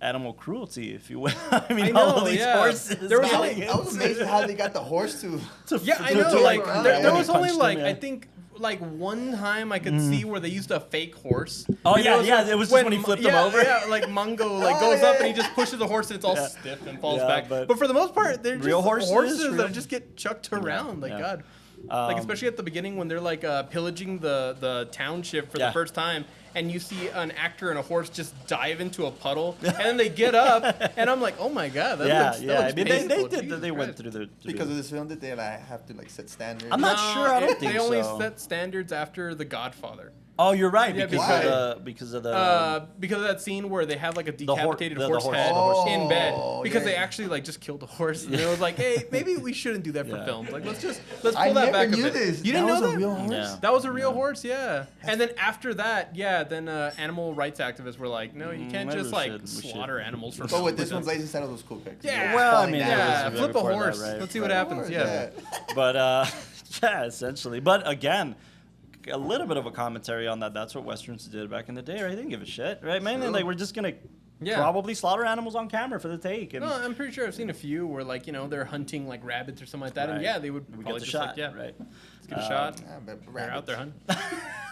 animal cruelty, if you will. I mean, I all know, of these yeah. horses. There was man. only- I was amazed at how they got the horse to. Yeah, I to know. do it Like around. there, Yeah, there when was he only punched like him, yeah. I think like one time I could see where they used a fake horse. Oh, You yeah, know, it's yeah, like it was just when he flipped him over. Yeah, like Mungo like Oh, goes up yeah. and he just pushes the horse and it's all Yeah. stiff and falls Yeah, back. but But for the most part, they're real just horses, real- that just get chucked around. Like yeah. God. Like especially at the beginning when they're like pillaging the township for Yeah. the first time, and you see an actor and a horse just dive into a puddle, and then they get up, and I'm like, oh my God, that Yeah, looks, that yeah. I looks mean, painful. they Jesus went Christ. through the Because of this film, did they like have to like set standards? I'm not sure. I don't think They only so. set standards after The Godfather. Oh, you're right. Yeah, Because of the Because of that scene where they have like a hor- decapitated the horse horse- head the horse- in bed Oh, because yeah, they yeah. actually like just killed the horse and it was like, hey, maybe we shouldn't do that for Yeah. films. Like let's pull I that never back knew a bit. this. You didn't That know was that? a real horse? Yeah. That was a real horse, yeah. And then after that, yeah, then animal rights activists were like, no, you can't maybe just we like should- we should. slaughter animals for But film. with this one, Blazing Saddles was cool. Yeah. Well, I Falling mean, down. Yeah, was flip a before that, horse. right? Let's see what happens. Yeah. But yeah, essentially. But again, a little bit of a commentary on that. That's what Westerns did back in the day, right? They didn't give a shit, right? Mainly, like, we're just gonna Yeah. probably slaughter animals on camera for the take. And No, I'm pretty sure I've seen a few where like, you know, they're hunting like rabbits or something like that. And Right. yeah, they would we probably get the just shot, like, yeah, right? let's get a shot. Yeah, but They're out rabbits. there hunting.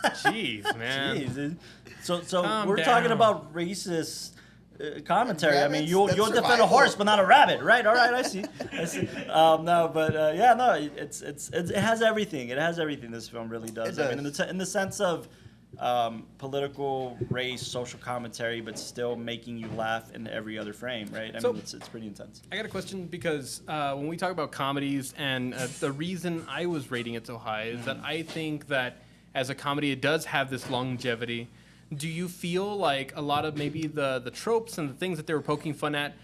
Jeez, man. Jeez, dude. So Calm we're talking down. about racist commentary. I mean, Rabbits, you'll that's defend a survival. horse, but not a rabbit, right? All right, I see. No, but yeah, no, it has everything. It has everything. This film really does. It I mean, does. in the sense of political, race, social commentary, but still making you laugh in every other frame, right? I So- mean, it's pretty intense. I got a question because when we talk about comedies, and the reason I was rating it so high is that I think that as a comedy, it does have this longevity. Do you feel like a lot of maybe the tropes and the things that they were poking fun at,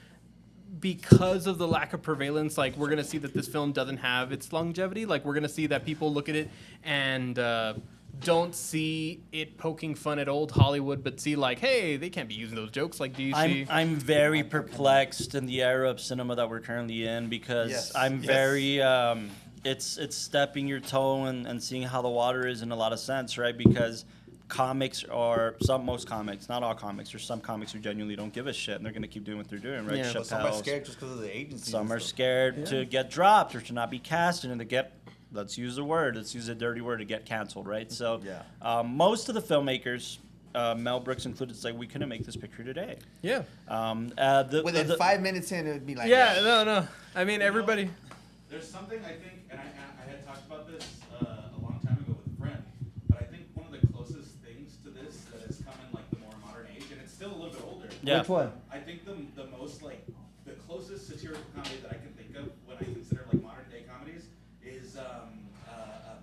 because of the lack of prevalence, like we're gonna see that this film doesn't have its longevity? Like we're gonna see that people look at it and don't see it poking fun at old Hollywood, but see like, hey, they can't be using those jokes. Like, do you see? I'm very perplexed in the era of cinema that we're currently in because Yes. I'm Yes. very it's stepping your toe and seeing how the water is in a lot of sense, right? Because comics are most comics, not all comics, or some comics who genuinely don't give a shit and they're gonna keep doing what they're doing, right? Yeah, but Some are Chappelle's. scared just because of the agency. Some and are stuff. scared to get dropped or to not be casted and to get, let's use a dirty word, to get canceled, right? So Yeah. most of the filmmakers, Mel Brooks included, say we couldn't make this picture today. Yeah. Within 5 minutes in, it would be like, Yeah, no. I mean, everybody. There's something I think, and I had talked about this a long time ago with a friend, but I think one of the closest things to this that has come in like the more modern age, and it's still a little bit older. Yeah. Which one? I think the most like the closest satirical comedy that I can think of when I consider like modern day comedies is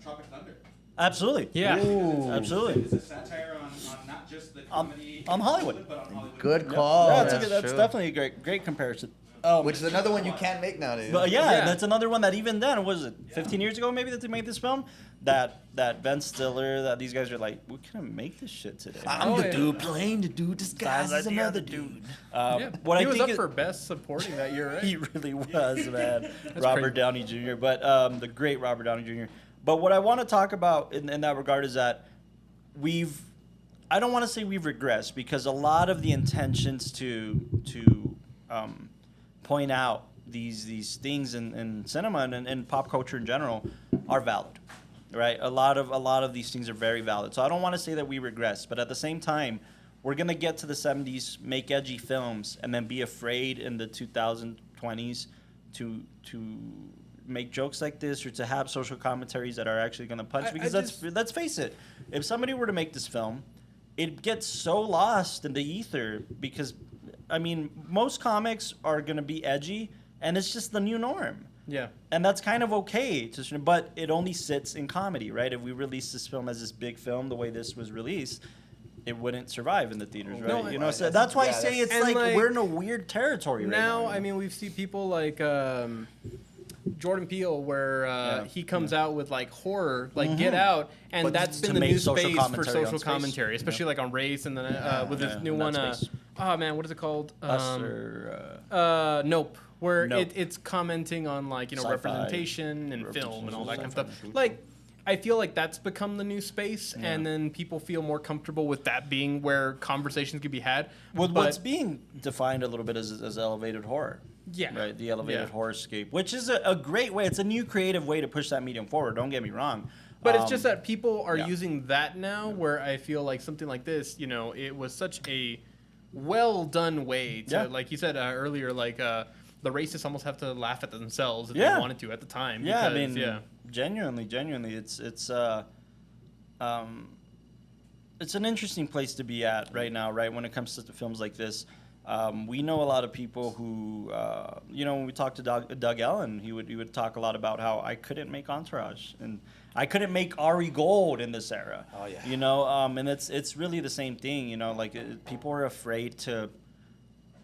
Tropic Thunder. Absolutely. Yeah. Absolutely. It's a satire on not just the comedy on Hollywood. but on Hollywood. Good Yeah, call. that's definitely a great comparison. Which is another one you can't make nowadays. But yeah, Yeah. that's another one that even then, was it 15 years ago maybe that they made this film? That Ben Stiller, that these guys are like, we couldn't make this shit today. I'm Oh, the yeah. dude playing the dude disguised as another dude. Yeah. What he I was think up it- for best supporting that year, right? He really was, man. Robert crazy. Downey Jr., but the great Robert Downey Jr. But what I want to talk about in that regard is that I don't want to say we've regressed, because a lot of the intentions to point out these things in cinema and pop culture in general are valid, right? A lot of these things are very valid. So I don't want to say that we regress, but at the same time, we're gonna get to the 70s, make edgy films, and then be afraid in the 2020s to make jokes like this or to have social commentaries that are actually gonna punch. Because let's face it, if somebody were to make this film, it gets so lost in the ether because, I mean, most comics are gonna be edgy and it's just the new norm. Yeah. And that's kind of okay, but it only sits in comedy, right? If we release this film as this big film, the way this was released, it wouldn't survive in the theaters, right? No, you know, right. so that's why I say it's And, like, we're in a weird territory right now. Now, I mean, we've seen people like Jordan Peele, where he comes out with like horror, like Get Out, and But that's to been the make new social space for commentary on social space. commentary, especially like on race, and then with this new in one. that space. Oh man, what is it called? Us or, Nope. Where Nope. it's commenting on like Sci-fi, representation and film and all that kind of stuff. Sci-fi. Like, I feel like that's become the new space, and then people feel more comfortable with that being where conversations can be had. With But- what's being defined a little bit as elevated horror. Yeah. Right, the elevated Yeah. horrorscape, which is a great way. It's a new creative way to push that medium forward. Don't get me wrong. But it's just that people are yeah. using that now, where I feel like something like this, you know, it was such a well done way to, Yeah. like you said earlier, like the racists almost have to laugh at themselves if Yeah. they wanted to at the time. Yeah, because, I mean, genuinely, it's an interesting place to be at right now, right? When it comes to films like this, we know a lot of people who, you know, when we talked to Doug Ellen, he would talk a lot about how I couldn't make Entourage and I couldn't make Ari Gold in this era. Oh, yeah. You know, and it's really the same thing. You know, like people are afraid to.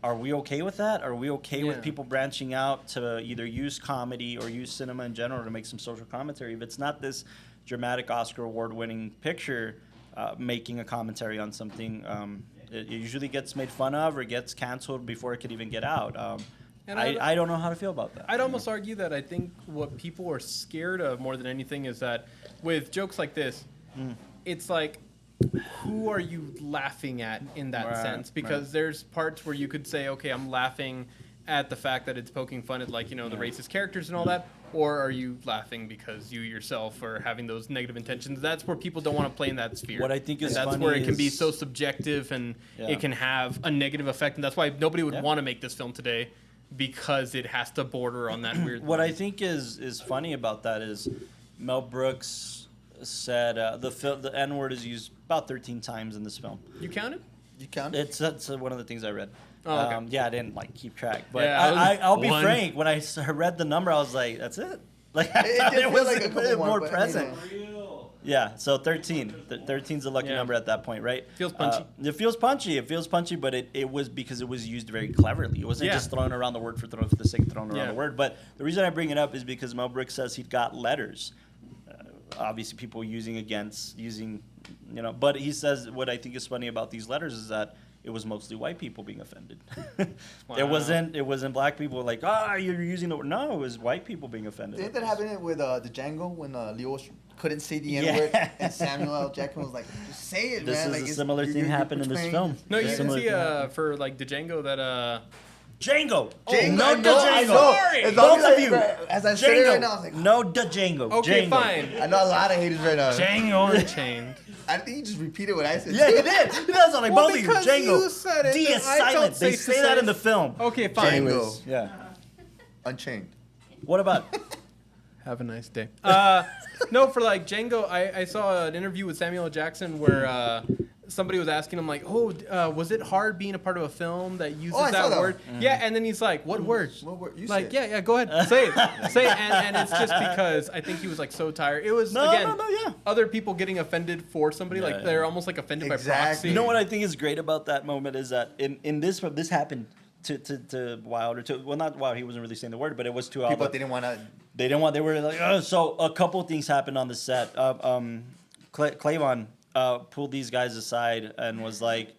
Are we okay with that? Are we okay with Yeah. people branching out to either use comedy or use cinema in general to make some social commentary? If it's not this dramatic Oscar award-winning picture making a commentary on something, it usually gets made fun of or gets canceled before it could even get out. And I don't know how to feel about that. I'd almost argue that I think what people are scared of more than anything is that with jokes like this, it's like, who are you laughing at in that Right, sense? Because right. there's parts where you could say, okay, I'm laughing at the fact that it's poking fun at, like, you know, the racist characters and all that, or are you laughing because you yourself are having those negative intentions? That's where people don't want to play in that sphere. What I think is that's funny where it can be is- so subjective and Yeah. it can have a negative effect, and that's why nobody would Yeah. want to make this film today, because it has to border on that weird What line. I think is funny about that is Mel Brooks said the N-word is used about 13 times in this film. You counted? You count? That's one of the things I read. Oh, okay. Yeah, I didn't like keep track, but Yeah, I'll be one. frank. When I read the number, I was like, "That's it." Like I It thought did it feel was like a couple more but, present. you know. Yeah, so 13. 13's a lucky Yeah. number at that point, right? Feels punchy. It feels punchy. It feels punchy, but it was because it was used very cleverly. It wasn't Yeah. just thrown around the word for the sake of throwing around Yeah. the word. But the reason I bring it up is because Mel Brooks says he got letters. Obviously, people using, you know. But he says what I think is funny about these letters is that it was mostly white people being offended. Wow. It wasn't black people like, you're using the word. No, it was white people being offended. Didn't that happen with the Django when Leo couldn't say the N Yeah. word and Samuel L. Jackson was like, just say it, This man. is Like, a it's- similar you're- thing you're happened in this portraying- film. No, you Yeah. can Similar see thing. for like Django that Django. Django, No, I the know, I Django. know. Sorry. It's Both always of like, you. as I said it right now, I was like, No, the Django. okay, Django. fine. I know a lot of haters right now. Django Unchained. I think you just repeated what I said. Yeah, too. he did. He does on like Well, both of you. because Django. you said it, D then is I felt silent. They safe to say that say- in the film. Okay, fine. Anyways. Yeah. Unchained. What about? Have a nice day. No, for like Django, I saw an interview with Samuel L. Jackson where somebody was asking him like, was it hard being a part of a film that uses I saw that that. word? Yeah, and then he's like, what word? What word? You Like, said. yeah, go ahead, say it, say it, and it's just because I think he was like so tired. It was No, again, yeah. other people getting offended for somebody, like Yeah. they're almost like offended by Exactly. proxy. You know what I think is great about that moment is that in this happened to Wilder. Well, not Wilder. He wasn't really saying the word, but it was to People Alba. didn't want to. They were like, oh. So a couple things happened on the set. Clavon pulled these guys aside and was like,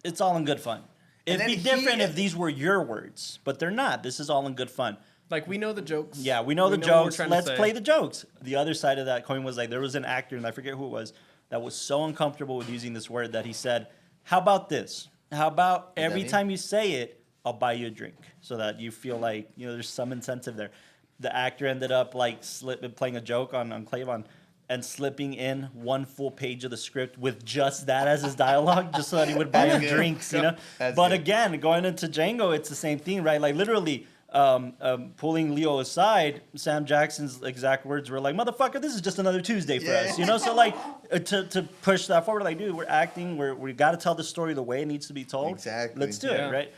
it's all in good fun. And It'd be then different he- if these were your words, but they're not. This is all in good fun. Like we know the jokes. Yeah, we know the what we're jokes. trying to Let's say. play the jokes. The other side of that coin was like there was an actor, and I forget who it was, that was so uncomfortable with using this word that he said, how about this? How about every me? time you say it, I'll buy you a drink so that you feel like, you know, there's some incentive there. The actor ended up like playing a joke on Clavon and slipping in one full page of the script with just that as his dialogue, just so that he would buy him That's good. drinks, you know? That's But good. again, going into Django, it's the same thing, right? Like literally pulling Leo aside, Sam Jackson's exact words were like, motherfucker, this is just another Tuesday for Yeah. us, you know? So like to push that forward, like, dude, we're acting, we got to tell the story the way it needs to be told. Exactly. Let's do Yeah. it, right?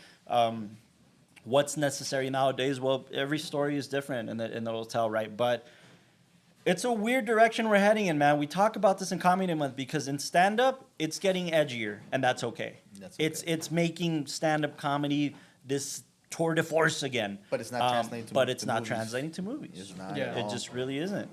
what's necessary nowadays. Well, every story is different, and it'll tell, right? But it's a weird direction we're heading in, man. We talk about this in Comedy Month because in stand-up, it's getting edgier, and that's okay. That's It's making stand-up comedy this tour de force again. But it's not translating to But mo- it's to not movies. translating to movies. It's not Yeah. at It all. just really isn't.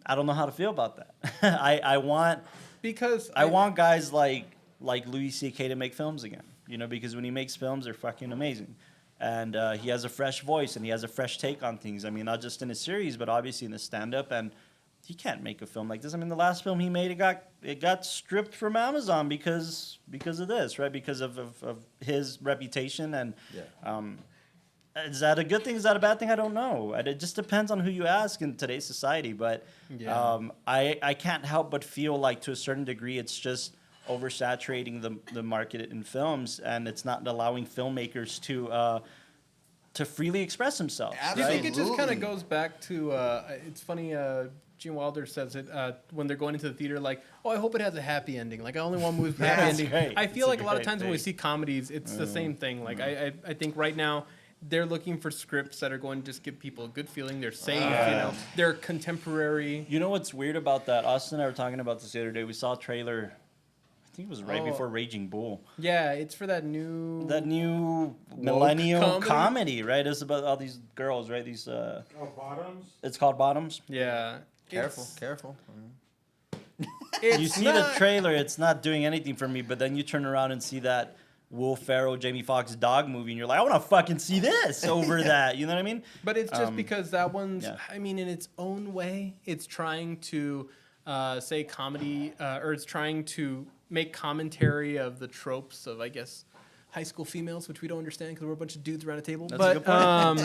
I don't know how to feel about that. I want Because I want guys like Louis C.K. to make films again. You know, because when he makes films, they're fucking amazing. And he has a fresh voice and he has a fresh take on things. I mean, not just in his series, but obviously in his stand-up. And he can't make a film like this. I mean, the last film he made, it got stripped from Amazon because of this, right? Because of his reputation. And is that a good thing? Is that a bad thing? I don't know. It just depends on who you ask in today's society. But Yeah. I can't help but feel like to a certain degree it's just oversaturating the market in films, and it's not allowing filmmakers to freely express themselves. Do you think it just kind Absolutely. of goes back to? It's funny. Gene Wilder says it when they're going into the theater, like, "Oh, I hope it has a happy ending." Like, I only want movies with a happy That's ending. great. I feel It's like a a lot of great times when we thing. see comedies, it's the same thing. Like, I think right now they're looking for scripts that are going to just give people a good feeling. They're safe, you know. They're contemporary. You know what's weird about that? Austin and I were talking about this the other day. We saw a trailer. I think it was right Oh. before Raging Bull. Yeah, it's for that new. That new millennial comedy? comedy, right? It's about all these girls, right? These Bottoms. it's called Bottoms. Yeah. Careful, It's- careful. It's You see not, the trailer, it's not doing anything for me, but then you turn around and see that Will Ferrell, Jamie Foxx dog movie, and you're like, I want to fucking see this over that. You know what I mean? But it's just because that one's, yeah. I mean, in its own way, it's trying to say comedy, or it's trying to make commentary of the tropes of, I guess, high school females, which we don't understand because we're a bunch of dudes around a table. That's but a good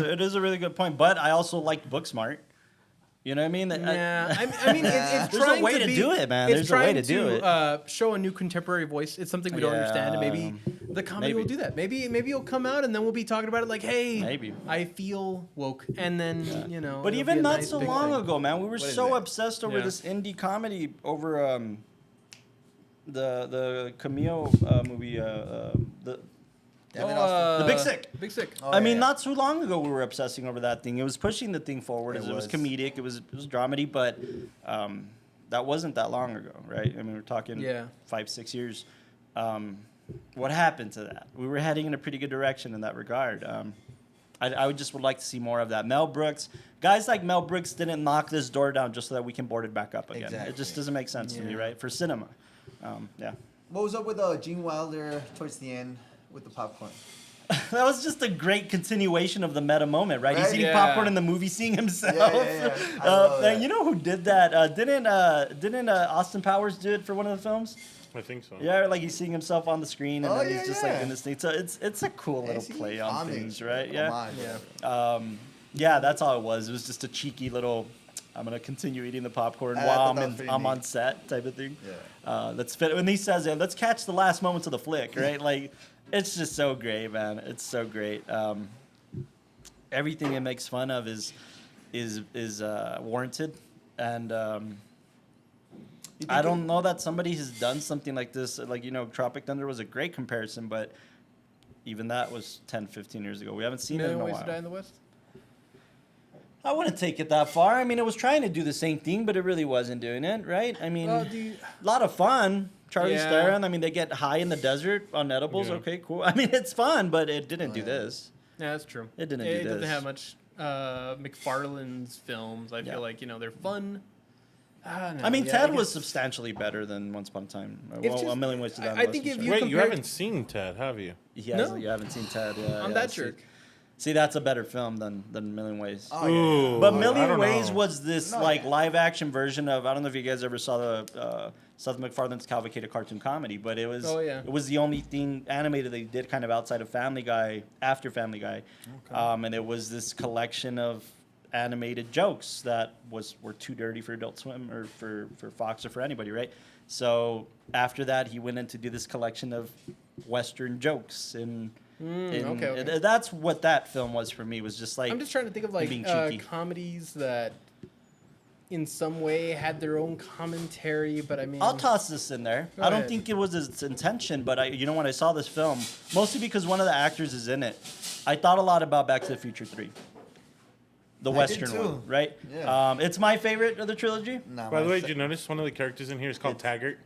point. It is a really good point. But I also liked Booksmart. You know what I mean? yeah, I mean, it's There's a trying way to be, do it, man. It's There's a way trying to do it. Show a new contemporary voice. It's something we don't understand, and maybe the comedy will maybe. do that. Maybe it'll come out, and then we'll be talking about it like, hey, Maybe. I feel woke, and then you know. But it'll even be a not nice so big long thing. ago, man, we were is so that? obsessed over Yeah. this indie comedy over the Camille movie, the Yeah, The Big Sick. Big Sick. Oh, I mean, yeah. not too long ago we were obsessing over that thing. It was pushing the thing forward. It It was was. comedic. It was dramedy, but that wasn't that long ago, right? I mean, we're talking Yeah. 5-6 years. What happened to that? We were heading in a pretty good direction in that regard. I would like to see more of that. Mel Brooks, guys like Mel Brooks didn't knock this door down just so that we can board it back up again. It just Exactly. doesn't make sense to me, Yeah. right? For cinema, yeah. What was up with Gene Wilder towards the end with the popcorn? That was just a great continuation of the meta moment, right? He's Right? eating Yeah. popcorn in the movie, seeing himself. Yeah. I love that. And you know who did that? Didn't Austin Powers do it for one of the films? I think so. Yeah, like he's seeing himself on the screen, and Oh, then yeah, he's just yeah. like in this thing. So it's a cool little See, play on homage, things, right? homage. Yeah. Yeah, that's all it was. It was just a cheeky little. I'm gonna continue eating the popcorn I while thought I'm that was pretty I'm on neat. set, type of thing. Yeah. Let's fit when he says it. Let's catch the last moments of the flick, right? Like, it's just so great, man. It's so great. Everything it makes fun of is warranted, and I don't know that somebody has done something like this. Like, you know, Tropic Thunder was a great comparison, but even that was 10, 15 years ago. We haven't seen it in Million a Ways while. to Die in the West. I wouldn't take it that far. I mean, it was trying to do the same thing, but it really wasn't doing it, right? I mean, Well, a lot of fun. Charlie Yeah. Theron. I mean, they get high in the desert on edibles. Yeah. Okay, cool. I mean, it's fun, but it didn't do yeah. this. Yeah, that's true. It didn't do It doesn't this. have much. McFarlane's films, I Yeah. feel like, you know, they're fun. I don't know. I mean, Yeah, Ted I was guess- substantially better than Once Upon a Time. It's Well, just- A Million Ways to Die. in I the think West, if I'm you sorry. Wait, you compare- haven't seen Ted, have you? He has, No. you haven't seen Ted. Yeah, I'm yeah, that see. jerk. See, that's a better film than Million Ways. Oh, yeah. Ooh, But I Million don't Ways know. was this No, like yeah. live action version of, I don't know if you guys ever saw the Seth MacFarlane's Cavalcade cartoon comedy, but it was Oh, yeah. it was the only thing animated they did kind of outside of Family Guy, after Family Guy. And it was this collection of animated jokes that were too dirty for Adult Swim or for Fox or for anybody, right? So after that he went in to do this collection of Western jokes and okay. that's what that film was for me, was just like I'm just trying to think of like being cheeky. comedies that in some way had their own commentary, but I mean, I'll toss this in there. Go I don't ahead. think it was its intention, but when I saw this film, mostly because one of the actors is in it, I thought a lot about Back to the Future 3. The I did Western too. one, right? Yeah. It's my favorite of the trilogy. Nah, By the my way, se- did you notice one of the characters in here is called Taggart?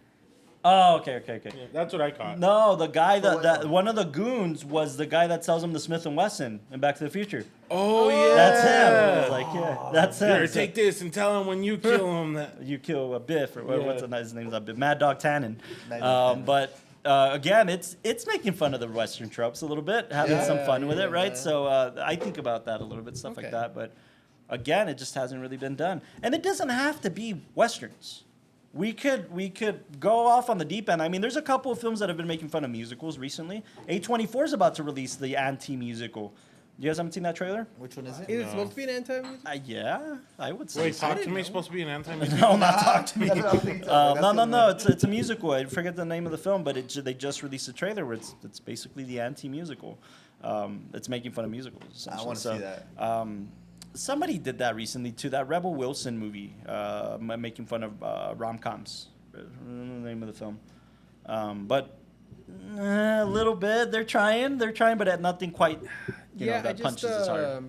Oh, okay. Yeah, that's what I caught. No, the guy what that though? one of the goons was the guy that sells him the Smith and Wesson in Back to the Future. Oh, yeah. That's him. I was like, yeah, that's him. Here, So take this and tell him when you kill him that. you kill a Biff or what's Yeah. his name's not Biff, Mad Dog Tannen. Mad Dog Tannen. But again, it's making fun of the Western tropes a little bit, having some fun with it, right? So I think about that a little bit, stuff like Okay. that. But again, it just hasn't really been done, and it doesn't have to be Westerns. We could go off on the deep end. I mean, there's a couple of films that have been making fun of musicals recently. A24 is about to release the anti-musical. You guys haven't seen that trailer? Which one is it? is it supposed to be an anti-music? Yeah, I would say. Wait, so. Talk to Me is supposed to be an anti No, not Talk to Me. That's what I was thinking. That's the No. one. It's a musical. I forget the name of the film, but they just released a trailer where it's basically the anti-musical. It's making fun of musicals. I want to So, see that. Somebody did that recently too. That Rebel Wilson movie, making fun of rom-coms. I don't know the name of the film, but a little bit. They're trying, but at nothing quite. That punches as hard.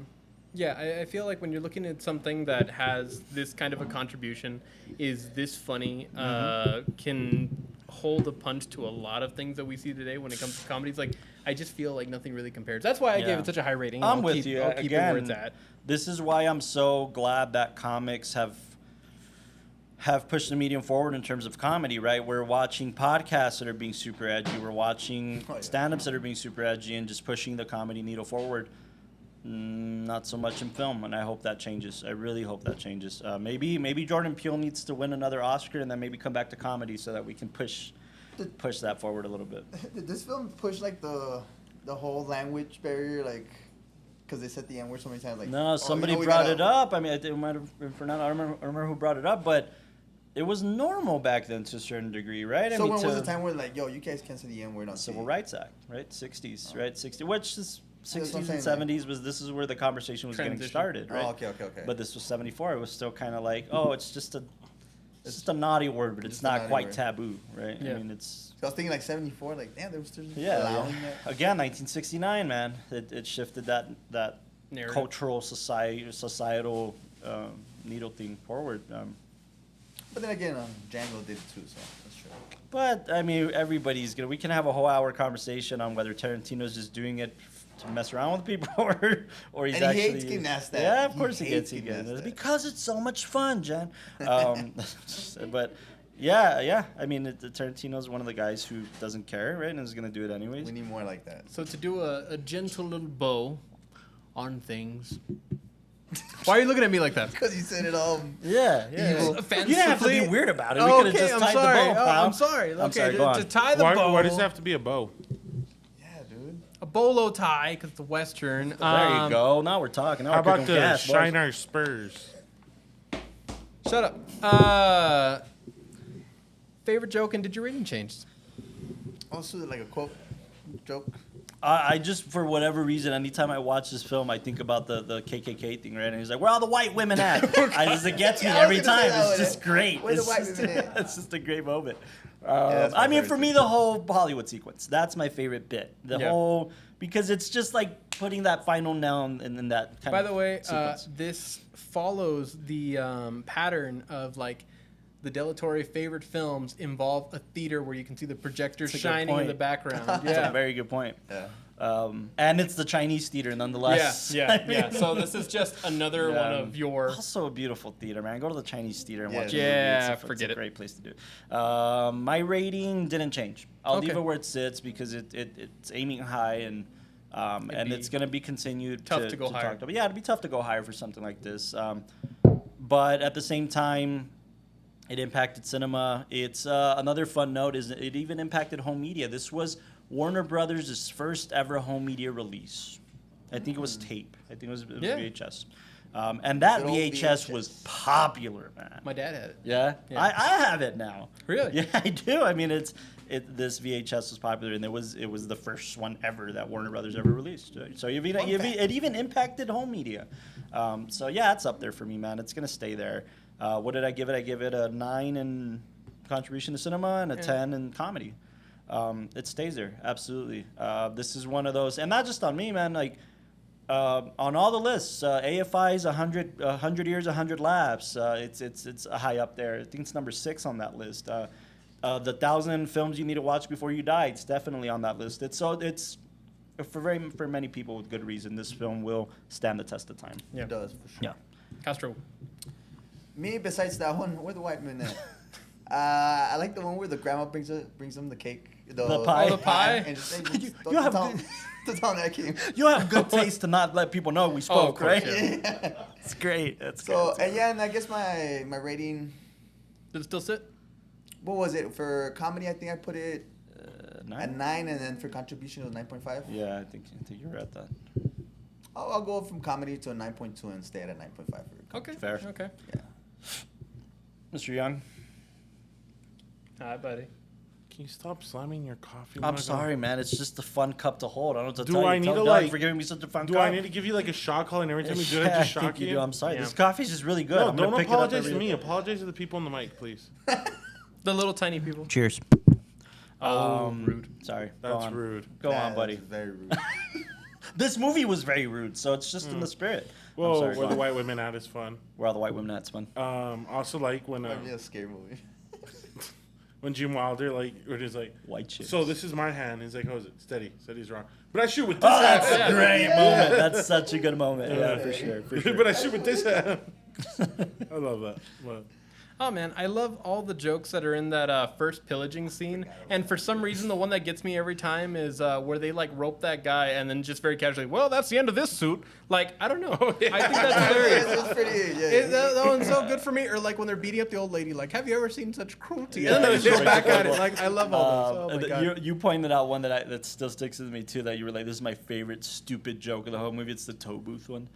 I feel like when you're looking at something that has this kind of a contribution, is this funny, can hold a punch to a lot of things that we see today when it comes to comedies. Like, I just feel like nothing really compares. That's why I Yeah. gave it such a high rating. I'm I'll with keep, you. I'll keep it where it's at. This is why I'm so glad that comics have pushed the medium forward in terms of comedy, right? We're watching podcasts that are being super edgy. We're watching Oh, yeah. stand-ups that are being super edgy and just pushing the comedy needle forward. Not so much in film, and I hope that changes. I really hope that changes. Maybe Jordan Peele needs to win another Oscar and then maybe come back to comedy so that we can push that forward a little bit. Did this film push like the whole language barrier, like, because they said the N word so many times? Like, No, oh, somebody we brought gotta- it up. I mean, it might have been Fernando. I don't remember who brought it up, but it was normal back then to a certain degree, right? I So mean, when was to the time where like, yo, you guys can't say the N word on Civil TV? Rights Act, right? 60s, right? 60, which is That's what 60s I'm and saying, 70s was this is where the conversation was getting Transition. started, right? Oh, okay. But this was 74. It was still kind of like, oh, it's just a naughty word, but it's Just a not naughty quite word. taboo, right? Yeah. I mean, it's So I was thinking like 74, like, damn, they were still yeah. allowing that. Again, 1969, man. It shifted that Narrative. cultural societal needle thing forward. But then again, Django did it too, so that's true. But I mean, everybody's gonna. We can have a whole hour conversation on whether Tarantino's just doing it to mess around with people, or he's And he actually. hates getting asked that. Yeah, of He course he hates gets getting getting asked that. because it's so much fun, Jen. But yeah. I mean, Tarantino's one of the guys who doesn't care, right, and is gonna do it anyways. We need more like that. So to do a gentle little bow on things. Why are you looking at me like that? Because you said it all. Yeah. You didn't have to be Offensively- weird about it. We could have just I'm tied sorry. the bow. pal. I'm sorry. I'm Okay, sorry. Go on. to tie the Why, bow. why does it have to be a bow? Yeah, dude. A bolo tie because it's a western. There you go. Now we're talking. Now How we're about cooking to gas, boys. shine our spurs? Shut up. Favorite joke and did your rating change? Also, like a quote joke. I just, for whatever reason, anytime I watch this film, I think about the KKK thing, right? And he's like, "Where are all the white women at?" It gets me Yeah, I was every gonna say time. that It's one. just great. Where the It's white just, women at? it's just a great moment. that's my I mean, favorite for me, too. the whole Hollywood sequence, that's my favorite bit. The Yeah. whole, because it's just like putting that final noun in that kind By of the way, sequence. this follows the pattern of like the dilatory favorite films involve a theater where you can see the projector That's a good shining in point. the background. That's a Yeah. very good point. Yeah. And it's the Chinese theater, nonetheless. Yeah. So this is just another Yeah. one of your. Also a beautiful theater, man. Go to the Chinese theater and Yeah. watch a movie. Yeah, It's forget a it. great place to do it. My rating didn't change. I'll Okay. leave it where it sits because it's aiming high and be it's going to be continued tough to go higher. talk about. Yeah, it'd be tough to go higher for something like this. But at the same time, it impacted cinema. It's another fun note is it even impacted home media. This was Warner Brothers' first ever home media release. I think it was tape. I think it was Yeah. VHS. And that Good old VHS was VHS. popular, man. My dad had it. Yeah? Yeah. I have it now. Really? Yeah, I do. I mean, this VHS was popular, and it was the first one ever that Warner Brothers ever released. So it even impacted home media. So yeah, it's up there for me, man. It's gonna stay there. What did I give it? I give it a 9 in contribution to cinema and a 10 in comedy. It stays there, absolutely. This is one of those, and not just on me, man. Like on all the lists, AFI's 100 years, 100 laughs. It's high up there. I think it's number 6 on that list. The 1,000 films you need to watch before you die. It's definitely on that list. It's for many people with good reason. This film will stand the test of time. Yeah. It does, for sure. Yeah. Castro. Me, besides that one, where the white men at? I like the one where the grandma brings them the cake. The pie? Oh, the pie? And just, hey, You don't have tell good- them- don't tell them that came. You have good taste to not let people know we spoke, of course, right? yeah. It's great. That's So, good. and yeah, and I guess my rating, Does it still sit? what was it? For comedy, I think I put it at 9? 9, and then for contribution, it was 9.5. Yeah, I think you were at that. I'll go from comedy to a 9.2 and stay at a 9.5 for comedy. Okay. Fair. Okay. Yeah. Mr. Young. Hi, buddy. Can you stop slamming your coffee? I'm mug sorry, on? man. It's just a fun cup to hold. I don't know what to Do tell you. I need Tell to, Doug like- for giving me such a fun Do cup. I need to give you like a shot call and every time you do it, Yeah, just I think shock you you? do. I'm sorry. Yeah. This coffee's just really good. No, I'm gonna don't pick it up apologize every- to me. Apologize to the people on the mic, please. The little tiny people. Cheers. Rude. Sorry. Go That's on. rude. Go on, That's buddy. very rude. This movie was very rude, so it's just in the spirit. I'm Whoa, sorry, where go the on. white women at is fun. Where all the white women at, man. Also like when Might be a scary movie. when Gene Wilder like or he's like, White chicks. so this is my hand. He's like, how is it? Steady. Steady's wrong. But I shoot with this Oh, that's hand. a great moment. That's such a good moment. Yeah, for sure. For sure. But I shoot with this hand. I love that. But Oh man, I love all the jokes that are in that first pillaging scene, and for some reason the one that gets me every time is where they like rope that guy and then just very casually, well, that's the end of this suit. Like I don't know, I think that's hilarious. It's pretty, yeah. That one's so good for me. Or like when they're beating up the old lady, like, have you ever seen such cruelty? And then they just go back at it. Like I love all those. Oh my god. You pointed out one that still sticks with me too. That you were like, "This is my favorite stupid joke of the whole movie." It's the tow booth one.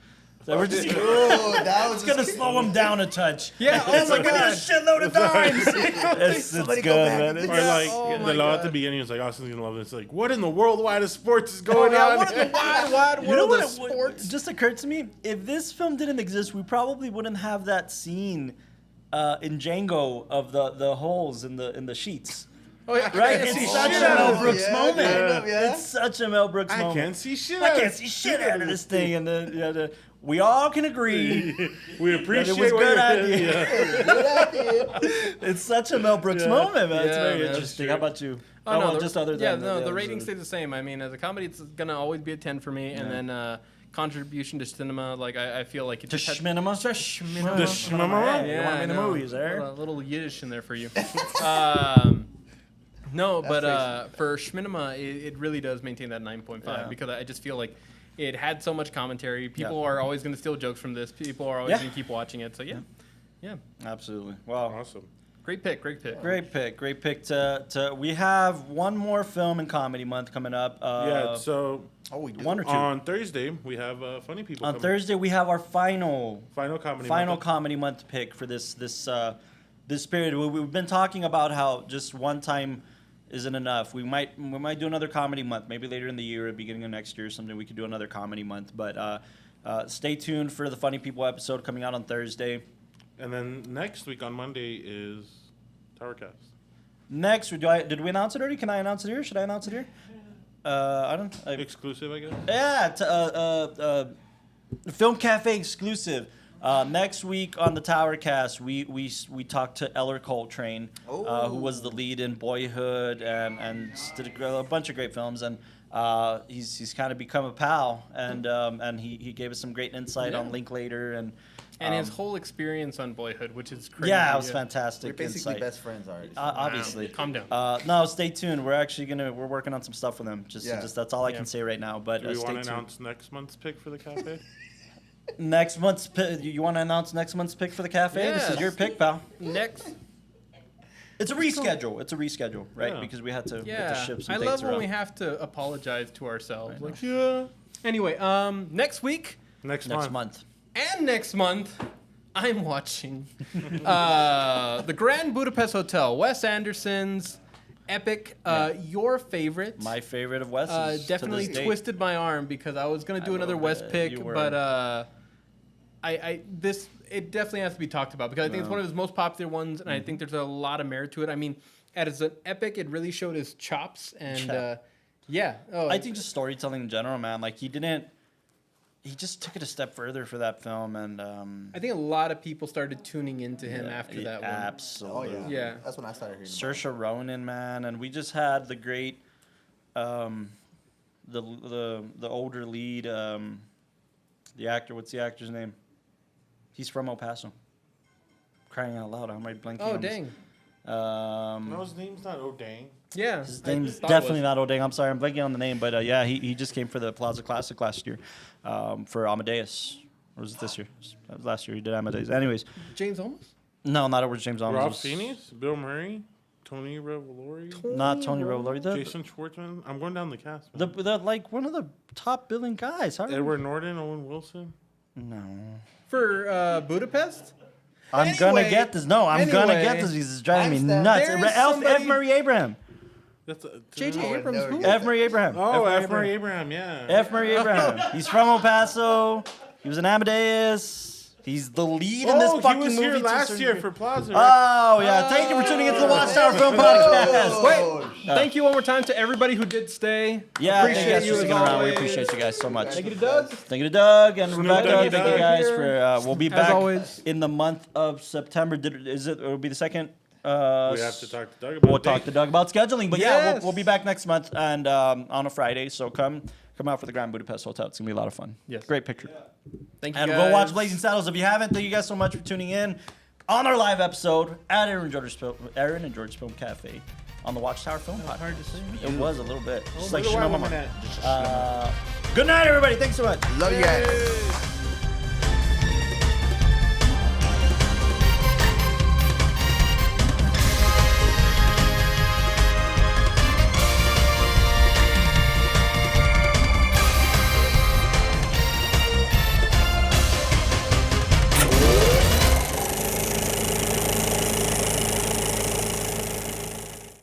So we're just Oh, that was it's gonna slow him down a touch. Yeah, oh it's my like give me a God. shitload of dimes. it's Somebody good, go back man. and It's- or like Oh my the law at God. the beginning was like, Austin's gonna love this. Like, what in the worldwide of sports is Oh, going yeah, on? what in the wide You know world what, of what sports? just occurred to me? If this film didn't exist, we probably wouldn't have that scene in Django of the holes in the sheets. Oh yeah, Right? I It's see such a shit Mel out of Brooks it. moment. Yeah. It's such a Mel Brooks I moment. can't see shit. I out can't of see shit out of this thing, and then we all can agree We that appreciate it was a what good you're- idea. Yeah. It's such a Mel Brooks moment, man. It's Yeah, very man. interesting. How about you? Oh, no, just other than the rating stays the same. I mean, as a comedy, it's gonna always be a 10 for me, and then contribution to cinema, like I feel like it To just Schminema? To Schminema. The Schminema? Hey, you want to be in the I know. movies, eh? A little Yiddish in there for you. No, but for Schminema, it really does maintain that 9.5 Yeah. because I just feel like it had so much commentary. People Yeah. are always going to steal jokes from this. People are always Yeah. going to keep watching it. So yeah, Absolutely. Wow. Awesome. great pick, great pick. Great pick. We have one more film in comedy month coming up. Yeah. So Oh, we do. one or two. on Thursday we have funny people. On coming. Thursday, we have our final Final comedy. comedy month pick for this period. We've been talking about how just one time isn't enough. We might do another comedy month, maybe later in the year, or beginning of next year or something. We could do another comedy month, but stay tuned for the Funny People episode coming out on Thursday. And then next week on Monday is Towercast. Next, did we announce it already? Can I announce it here? Should I announce it here? I don't. Exclusive, I guess. Yeah, Film Cafe exclusive. Next week on the Towercast, we talked to Eller Coltrane, who was the lead in Boyhood and did a bunch of great films, and he's kind of become a pal, and he gave us some great insight on Linklater And his whole experience on Boyhood, which is crazy. yeah, it was fantastic. We're basically insight. best friends already. Obviously. Calm down. No, stay tuned. We're working on some stuff with him. Just that's all I Yeah. can say right now. But Do we stay want to tuned. announce next month's pick for the cafe? Next month's you want to announce next month's pick for the cafe? This is Yes. your pick, pal. Next, It's a reschedule. It's a reschedule, right? Yeah. Because we had to yeah, shift some I dates love when around. we have to apologize to ourselves. Right. Like, yeah. Anyway, next week Next Next month. month. and next month, I'm watching the Grand Budapest Hotel, Wes Anderson's epic. Your favorite. My favorite of Wes's. Definitely to this date. twisted my arm because I was gonna do I another will Wes bet pick, you were. but it definitely has to be talked about because I think it's one of his most popular ones, and I think there's a lot of merit to it. I mean, as an epic, it really showed his chops, and I think just storytelling in general, man. Like he just took it a step further for that film, and I think a lot of people started tuning into him after that one. Oh absolutely. yeah. Yeah. That's when I started hearing. Saoirse Ronan, man, and we just had the great, the older lead, the actor. What's the actor's name? He's from El Paso. Crying out loud! Am I blanking? Oh on this? dang! No, his name's not O'Dang. Yeah, His I name's thought it definitely was. not O'Dang. I'm sorry, I'm blanking on the name, but yeah, he just came for the Plaza Classic last year, for Amadeus. Or was it this year? That was last year. He did Amadeus. Anyways, James Olmos. no, not over James Olmos. It Ralph was Fiennes, Bill Murray, Tony Revolori, Not Tony Revolori. Jason Schwartzman. I'm going down the cast. The Man. like one of the top billing guys. How Edward Norton, Owen Wilson. No. For Budapest. I'm gonna Anyway, get this. No, I'm gonna get this. He's driving me Timestamp. nuts. There is F. somebody- Murray Abraham. That's J.J. Oh, Abrams. no, Who? yeah. F. Murray Abraham. Oh, F. Murray Abraham, yeah. F. Murray Abraham. He's from El Paso. He was in Amadeus. He's the lead in this Oh, fucking he was movie. here to last certain year degree. for Plaza. Oh yeah, thank you for tuning into the WatchTower Film Podcast. Wait, thank you one more time to everybody who did stay. Yeah, thank you Appreciate guys you for as sticking around. We always. appreciate you guys so much. Thank you to Doug. Thank you to Doug and Snoop Rebecca. Doggy Thank you Dogg guys here. for. We'll be As back always. in the month of September. It'll be the second. We have to talk to Doug about We'll talk to Doug about scheduling, but yeah, Yes. we'll be back next month and on a Friday. So come out for the Grand Budapest Hotel. It's gonna be a lot of fun. Yes. Great picture. Thank you. And guys. go watch Blazing Saddles if you haven't. Thank you guys so much for tuning in on our live episode at Aaron and George's Film Cafe on the WatchTower Film Podcast. Hard to say. It was a little bit. Just like Little while Shinomo. woman at- Good night, everybody. Thanks so much. Love you guys.